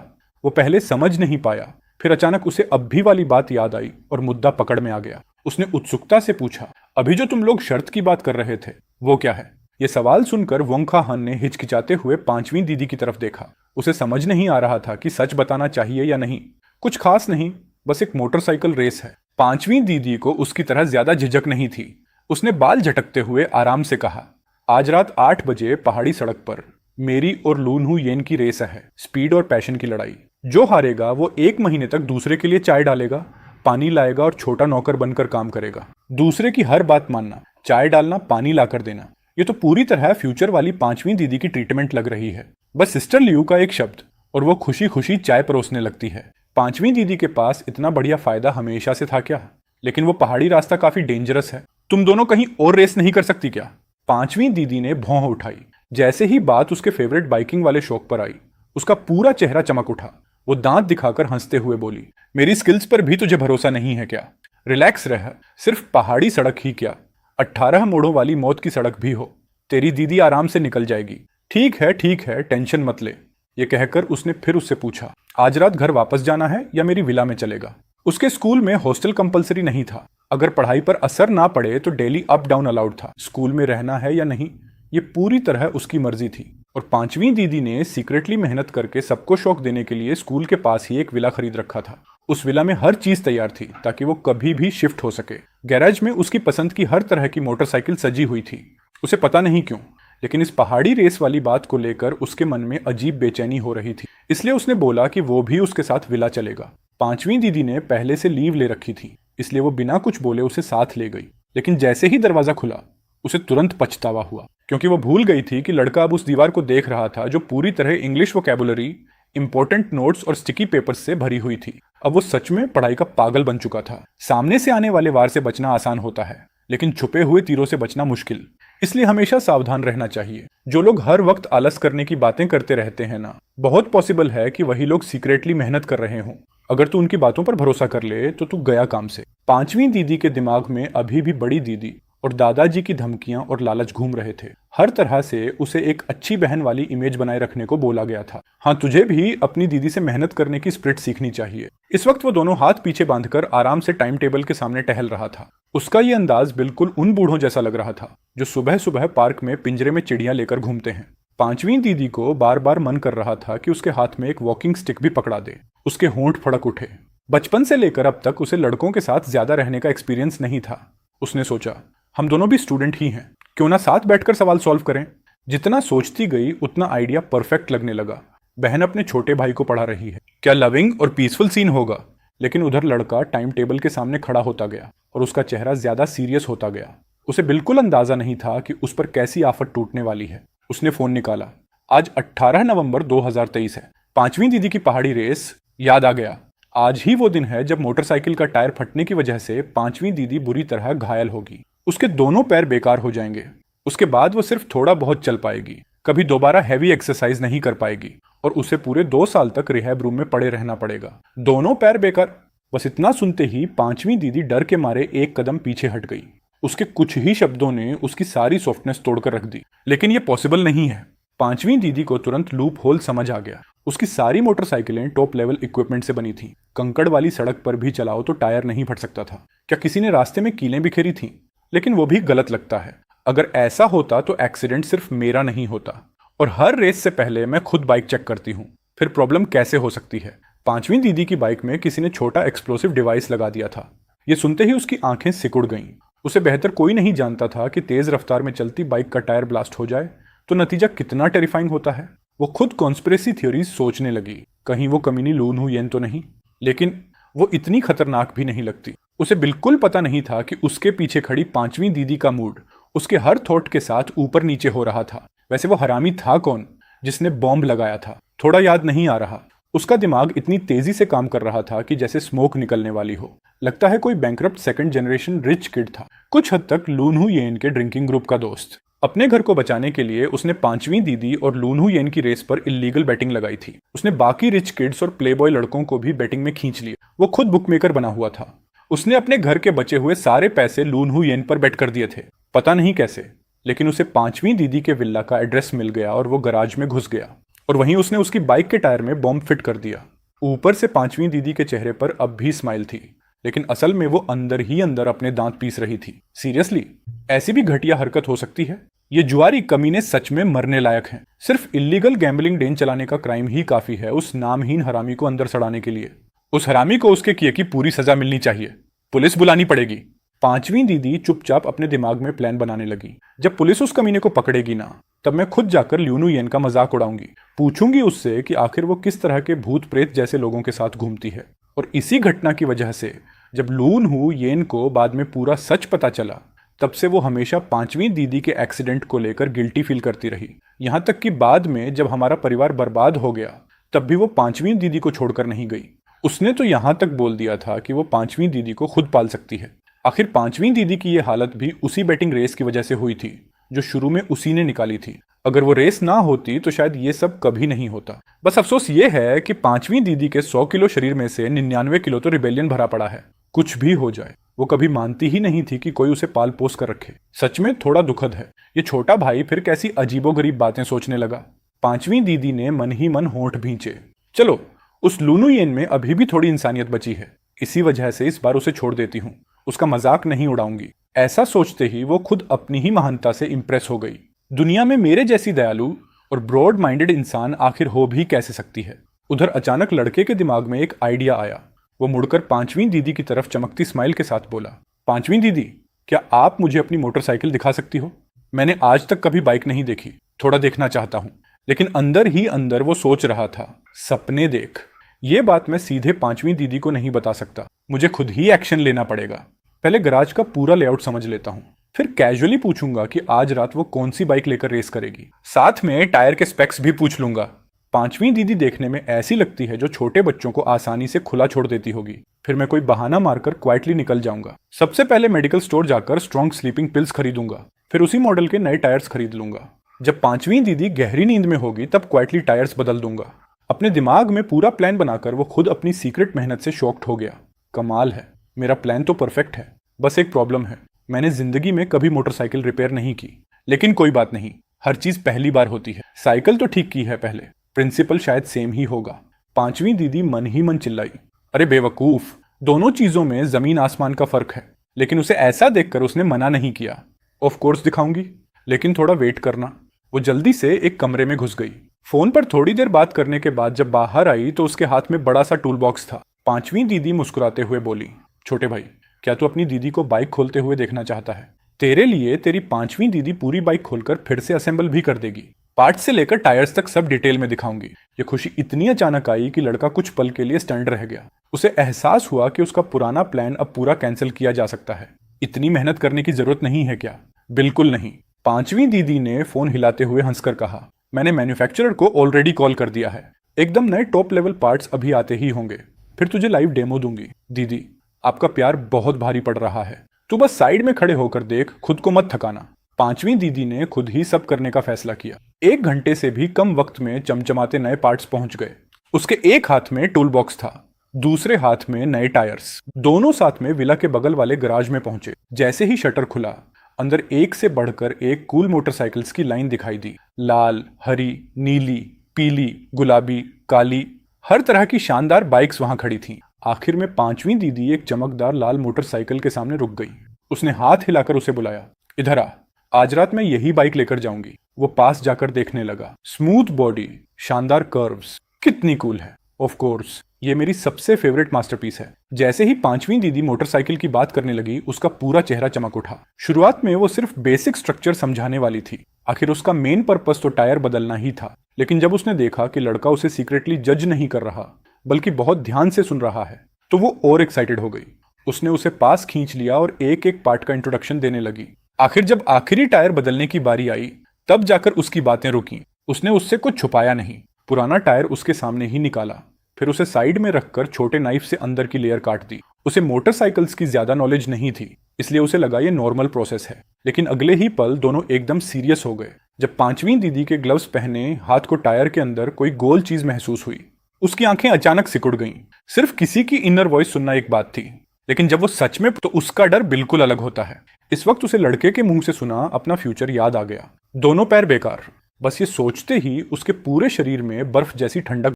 वो पहले समझ नहीं पाया, फिर अचानक उसे अब भी वाली बात याद आई और मुद्दा पकड़ में आ गया। उसने उत्सुकता से पूछा, अभी जो तुम लोग शर्त की बात कर रहे थे वो क्या है? ये सवाल सुनकर वोंग खाहन ने हिचकिचाते हुए पांचवी दीदी की तरफ देखा। उसे समझ नहीं आ रहा था कि सच बताना चाहिए या नहीं। कुछ खास नहीं, बस एक मोटरसाइकिल रेस है। पांचवी दीदी को उसकी तरह ज्यादा झिझक नहीं थी। उसने बाल झटकते हुए आराम से कहा, आज रात 8 बजे पहाड़ी सड़क पर मेरी और लू न्हुयेन की रेस है। स्पीड और पैशन की लड़ाई। जो हारेगा वो 1 महीने तक दूसरे के लिए चाय डालेगा, पानी लाएगा और छोटा नौकर बनकर काम करेगा। दूसरे की हर बात मानना, चाय डालना, पानी लाकर देना। ये तो पूरी तरह फ्यूचर वाली पांचवी दीदी की ट्रीटमेंट लग रही है। बस सिस्टर ल्यू का एक शब्द और वो खुशी खुशी चाय परोसने लगती है। पांचवी दीदी के पास इतना बढ़िया फायदा हमेशा से था क्या? लेकिन वो पहाड़ी रास्ता काफी डेंजरस है। तुम दोनों कहीं और रेस नहीं कर सकती क्या? पांचवी दीदी ने भौं उठाई। जैसे ही बात उसके फेवरेट बाइकिंग वाले शौक पर आई, उसका पूरा चेहरा चमक उठा। वो दांत दिखाकर हंसते हुए बोली, मेरी स्किल्स पर भी तुझे भरोसा नहीं है क्या? रिलैक्स रह, सिर्फ पहाड़ी सड़क ही क्या, 18 मोड़ों वाली मौत की सड़क भी हो, तेरी दीदी आराम से निकल जाएगी। ठीक है, टेंशन मत ले। ये कहकर उसने फिर उससे पूछा, आज रात घर वापस जाना है या मेरी विला में चलेगा? उसके स्कूल में हॉस्टल कंपलसरी नहीं था। अगर पढ़ाई पर असर ना पड़े तो डेली अप डाउन अलाउड था। स्कूल में रहना है या नहीं, ये पूरी तरह उसकी मर्जी थी। और पांचवी दीदी ने सीक्रेटली मेहनत करके सबको शौक देने के लिए स्कूल के पास ही एक विला खरीद रखा था। उस विला में हर चीज तैयार थी ताकि वो कभी भी शिफ्ट हो सके। गैराज में उसकी पसंद की हर तरह की मोटरसाइकिल सजी हुई थी। उसे पता नहीं क्यों, लेकिन इस पहाड़ी रेस वाली बात को लेकर उसके मन में अजीब बेचैनी हो रही थी। इसलिए उसने बोला कि वो भी उसके साथ विला चलेगा। पांचवी दीदी ने पहले से लीव ले रखी थी, इसलिए वो बिना कुछ बोले उसे साथ ले गई। लेकिन जैसे ही दरवाजा खुला, उसे तुरंत पछतावा हुआ, क्योंकि वो भूल गई थी कि लड़का अब उस दीवार को देख रहा था जो पूरी तरह इंग्लिश वोकैबुलरी, इंपॉर्टेंट नोट्स और स्टिकी पेपर्स से भरी हुई थी। अब वो सच में पढ़ाई का पागल बन चुका था। सामने से आने वाले वार से बचना आसान होता है, लेकिन छुपे हुए तीरों से बचना मुश्किल। इसलिए हमेशा सावधान रहना चाहिए। जो लोग हर वक्त आलस करने की बातें करते रहते हैं ना, बहुत पॉसिबल है कि वही लोग सीक्रेटली मेहनत कर रहे हों। अगर तू उनकी बातों पर भरोसा कर ले तो तू गया काम से। पांचवी दीदी के दिमाग में अभी भी बड़ी दीदी और दादाजी की धमकियां और लालच घूम रहे थे। हर तरह से उसे एक अच्छी बहन वाली इमेज बनाए रखने को बोला गया था। हाँ, तुझे भी अपनी दीदी से मेहनत करने की स्पिरिट सीखनी चाहिए। इस वक्त वो दोनों हाथ पीछे बांधकर आराम से टाइम टेबल के सामने टहल रहा था। उसका ये अंदाज बिल्कुल उन बूढ़ों जैसा लग रहा था जो सुबह सुबह पार्क में पिंजरे में चिड़ियां लेकर घूमते हैं। पांचवी दीदी को बार बार मन कर रहा था कि उसके हाथ में एक वॉकिंग स्टिक भी पकड़ा दे। उसके होंठ फड़क उठे। बचपन से लेकर अब तक उसे लड़कों के साथ ज्यादा रहने का एक्सपीरियंस नहीं था। उसने सोचा, हम दोनों भी स्टूडेंट ही हैं, क्यों ना साथ बैठकर सवाल सॉल्व करें। जितना सोचती गई उतना आइडिया परफेक्ट लगने लगा। बहन अपने छोटे भाई को पढ़ा रही है, क्या लविंग और पीसफुल सीन होगा। लेकिन उधर लड़का टाइम टेबल के सामने खड़ा होता गया और उसका चेहरा ज्यादा सीरियस होता गया। उसे बिल्कुल अंदाजा नहीं था कि उस पर कैसी आफत टूटने वाली है। उसने फोन निकाला। आज 18 नवंबर 2023 है। पांचवी दीदी की पहाड़ी रेस याद आ गया। आज ही वो दिन है जब मोटरसाइकिल का टायर फटने की वजह से पांचवी दीदी बुरी तरह घायल होगी। उसके दोनों पैर बेकार हो जाएंगे। उसके बाद वो सिर्फ थोड़ा बहुत चल पाएगी, कभी दोबारा हैवी एक्सरसाइज नहीं कर पाएगी और उसे पूरे 2 साल तक रिहैब रूम में पड़े रहना पड़ेगा। दोनों पैर बेकार। बस इतना सुनते ही पांचवी दीदी डर के मारे एक कदम पीछे हट गई। उसके कुछ ही शब्दों ने उसकी सारी सॉफ्टनेस तोड़कर रख दी। लेकिन ये पॉसिबल नहीं है। पांचवी दीदी को तुरंत लूप होल समझ आ गया। उसकी सारी मोटरसाइकिलें टॉप लेवल इक्विपमेंट से बनी थी। कंकड़ वाली सड़क पर भी चलाओ तो टायर नहीं फट सकता था। क्या किसी ने रास्ते में कीलें बिखेरी थीं? लेकिन वो भी गलत लगता है। अगर ऐसा होता तो एक्सीडेंट सिर्फ मेरा नहीं होता। और हर रेस से पहले मैं खुद बाइक चेक करती हूँ। फिर प्रॉब्लम कैसे हो सकती है? पांचवी दीदी की बाइक में किसी ने छोटा एक्सप्लोसिव डिवाइस लगा दिया था। ये सुनते ही उसकी आंखें सिकुड़ गईं। उसे बेहतर कोई नहीं जानता था कि तेज रफ्तार में चलती बाइक का टायर ब्लास्ट हो जाए तो नतीजा कितना टेरिफाइंग होता है। वो खुद कॉन्स्पिरेसी थ्योरीज सोचने लगी। कहीं वो कमीनी लून हुई तो नहीं, लेकिन वो इतनी खतरनाक भी नहीं लगती। उसे बिल्कुल पता नहीं था कि उसके पीछे खड़ी पांचवी दीदी का मूड उसके हर थॉट के साथ ऊपर नीचे हो रहा था। वैसे वो हरामी था कौन जिसने बॉम्ब लगाया था? थोड़ा याद नहीं आ रहा। उसका दिमाग इतनी तेजी से काम कर रहा था कि जैसे स्मोक निकलने वाली हो। लगता है कोई bankrupt second generation rich kid था, कुछ हद तक लूनहू येन के ड्रिंकिंग ग्रुप का दोस्त। अपने घर को बचाने के लिए उसने पांचवी दीदी और लूनहू येन की रेस पर इल्लीगल बैटिंग लगाई थी। उसने बाकी रिच किड्स और प्लेबॉय लड़कों को भी बैटिंग में खींच लिया। वो खुद बुकमेकर बना हुआ था। उसने अपने घर के बचे हुए सारे पैसे लूनहू येन पर बेट कर दिए थे। पता नहीं कैसे, लेकिन उसे पांचवी दीदी के विल्ला का एड्रेस मिल गया और वो गराज में घुस गया। और वहीं उसने उसकी बाइक के टायर में बॉम्ब फिट कर दिया। ऊपर से पांचवी दीदी के चेहरे पर अब भी स्माइल थी, लेकिन असल में वो अंदर ही अंदर अपने दांत पीस रही थी। सीरियसली, ऐसी भी घटिया हरकत हो सकती है? ये जुआरी कमीने सच में मरने लायक हैं। सिर्फ इल्लीगल गैम्बलिंग डेन चलाने का क्राइम ही काफी है उस नामहीन हरामी को अंदर सड़ाने के लिए। उस हरामी को उसके किए की पूरी सजा मिलनी चाहिए। पुलिस बुलानी पड़ेगी। पांचवी दीदी चुपचाप अपने दिमाग में प्लान बनाने लगी। जब पुलिस उस कमीने को पकड़ेगी ना, तब मैं खुद जाकर ल्यूनू येन का मजाक उड़ाऊंगी। पूछूंगी उससे कि आखिर वो किस तरह के भूत प्रेत जैसे लोगों के साथ घूमती है। और इसी घटना की वजह से जब लूनहू येन को बाद में पूरा सच पता चला, तब से वो हमेशा पांचवी दीदी के एक्सीडेंट को लेकर गिल्टी फील करती रही। यहां तक कि बाद में जब हमारा परिवार बर्बाद हो गया, तब भी वो पांचवी दीदी को छोड़कर नहीं गई। उसने तो यहां तक बोल दिया था कि वो पांचवी दीदी को खुद पाल सकती है। आखिर पांचवी दीदी की ये हालत भी उसी बैटिंग रेस की वजह से हुई थी जो शुरू में उसी ने निकाली थी। अगर वो रेस ना होती तो शायद ये सब कभी नहीं होता। बस अफसोस ये है कि 5वीं दीदी के 100 किलो शरीर में से 99 किलो तो रिबेलियन भरा पड़ा है। कुछ भी हो जाए, वो कभी मानती ही नहीं थी कि कोई उसे पाल पोस कर रखे। सच में थोड़ा दुखद है। ये छोटा भाई फिर कैसी अजीबोगरीब बातें सोचने लगा। 5वीं दीदी ने मन ही मन होंठ भींचे। चलो, उस लूनू येन में अभी भी थोड़ी इंसानियत बची है, इसी वजह से इस बार उसे छोड़ देती हूँ, उसका मजाक नहीं उड़ाऊंगी। ऐसा सोचते ही वो खुद अपनी ही महानता से इंप्रेस हो गई। दुनिया में मेरे जैसी दयालु और ब्रॉड माइंडेड इंसान आखिर हो भी कैसे सकती है। उधर अचानक लड़के के दिमाग में एक आइडिया आया। वो मुड़कर 5वीं दीदी की तरफ चमकती स्माइल के साथ बोला, 5वीं दीदी, क्या आप मुझे अपनी मोटरसाइकिल दिखा सकती हो? मैंने आज तक कभी बाइक नहीं देखी, थोड़ा देखना चाहता हूँ। लेकिन अंदर ही अंदर वो सोच रहा था, सपने देख। ये बात मैं सीधे 5वीं दीदी को नहीं बता सकता, मुझे खुद ही एक्शन लेना पड़ेगा। पहले गराज का पूरा लेआउट समझ लेता हूँ, फिर कैजुअली पूछूंगा कि आज रात वो कौन सी बाइक लेकर रेस करेगी। साथ में टायर के स्पेक्स भी पूछ लूंगा। 5वीं दीदी देखने में ऐसी लगती है जो छोटे बच्चों को आसानी से खुला छोड़ देती होगी। फिर मैं कोई बहाना मारकर क्वाइटली निकल जाऊंगा। सबसे पहले मेडिकल स्टोर जाकर स्ट्रॉन्ग स्लीपिंग पिल्स खरीदूंगा, फिर उसी मॉडल के नए टायर्स खरीद लूंगा। जब 5वीं दीदी गहरी नींद में होगी तब क्वाइटली टायर्स बदल दूंगा। अपने दिमाग में पूरा प्लान बनाकर वो खुद अपनी सीक्रेट मेहनत से शॉक्ड हो गया। कमाल है, मेरा प्लान तो परफेक्ट है, बस एक प्रॉब्लम है, मैंने जिंदगी में कभी मोटरसाइकिल रिपेयर नहीं की। लेकिन कोई बात नहीं, हर चीज पहली बार होती है। साइकिल तो ठीक की है पहले, प्रिंसिपल शायद सेम ही होगा। 5वीं दीदी मन ही मन चिल्लाई, अरे बेवकूफ, दोनों चीजों में जमीन आसमान का फर्क है। लेकिन उसे ऐसा देखकर उसने मना नहीं किया। ऑफ कोर्स दिखाऊंगी, लेकिन थोड़ा वेट करना। वो जल्दी से एक कमरे में घुस गई। फोन पर थोड़ी देर बात करने के बाद जब बाहर आई तो उसके हाथ में बड़ा सा टूल बॉक्स था। 5वीं दीदी मुस्कुराते हुए बोली, छोटे भाई, क्या तू अपनी दीदी को बाइक खोलते हुए देखना चाहता है? तेरे लिए तेरी 5वीं दीदी पूरी बाइक खोलकर फिर से असेंबल भी कर देगी। पार्ट से लेकर टायर्स तक सब डिटेल में दिखाऊंगी। ये खुशी इतनी अचानक आई कि लड़का कुछ पल के लिए स्टंड रह गया। उसे एहसास हुआ कि उसका पुराना प्लान अब पूरा कैंसिल किया जा सकता है। इतनी मेहनत करने की जरूरत नहीं है क्या? बिल्कुल नहीं। 5वीं दीदी ने फोन हिलाते हुए हंसकर कहा, मैंने मैन्युफैक्चरर को ऑलरेडी कॉल कर दिया है, एकदम नए टॉप लेवल पार्ट्स अभी आते ही होंगे, फिर तुझे लाइव डेमो दूंगी। दीदी, आपका प्यार बहुत भारी पड़ रहा है, तू बस साइड में खड़े होकर देख, खुद को मत थकाना। 5वीं दीदी ने खुद ही सब करने का फैसला किया। 1 घंटे से भी कम वक्त में चमचमाते नए पार्ट्स पहुंच गए। उसके एक हाथ में टूल बॉक्स था, दूसरे हाथ में नए टायर्स। दोनों साथ में विला के बगल वाले गराज में पहुंचे। जैसे ही शटर खुला, अंदर एक से बढ़कर एक कूल मोटरसाइकिल्स की लाइन दिखाई दी। लाल, हरी, नीली, पीली, गुलाबी, काली, हर तरह की शानदार बाइक्स वहां खड़ी थीं। आखिर में 5वीं दीदी एक चमकदार लाल मोटरसाइकिल के सामने रुक गई। उसने हाथ हिलाकर उसे बुलाया, इधर आ, आज रात मैं यही बाइक लेकर जाऊंगी। वो पास जाकर देखने लगा। स्मूथ बॉडी, शानदार कर्व्स, कितनी कूल है। ऑफ कोर्स, ये मेरी सबसे फेवरेट मास्टरपीस है। जैसे ही 5वीं दीदी मोटरसाइकिल की बात करने लगी, उसका पूरा चेहरा चमक उठा। शुरुआत में वो सिर्फ बेसिक स्ट्रक्चर समझाने वाली थी। आखिर उसका मेन पर्पस तो टायर बदलना ही था। लेकिन जब उसने देखा कि लड़का उसे सीक्रेटली जज नहीं कर रहा, बल्कि बहुत ध्यान से सुन रहा है, तो वो और एक्साइटेड हो गई। उसने उसे पास खींच लिया और एक एक पार्ट का इंट्रोडक्शन देने लगी। आखिर जब आखिरी टायर बदलने की बारी आई, तब जाकर उसकी बातें रुकी। उसने उससे कुछ छुपाया नहीं, पुराना टायर उसके सामने ही निकाला, फिर उसे साइड में रखकर छोटे नाइफ से अंदर की लेयर काट दी। उसे मोटरसाइकिल्स की ज्यादा नॉलेज नहीं थी, इसलिए उसे लगा ये नॉर्मल प्रोसेस है। लेकिन अगले ही पल दोनों एकदम सीरियस हो गए। जब 5वीं दीदी के ग्लव्स पहने हाथ को टायर के अंदर कोई गोल चीज महसूस हुई, उसकी आंखें अचानक सिकुड़ गईं। सिर्फ किसी की इनर वॉइस सुनना एक बात थी, लेकिन जब वो सच में, तो उसका डर बिल्कुल अलग होता है। इस वक्त उसे लड़के के मुंह से सुना अपना फ्यूचर याद आ गया। दोनों पैर बेकार। बस ये सोचते ही उसके पूरे शरीर में बर्फ जैसी ठंडक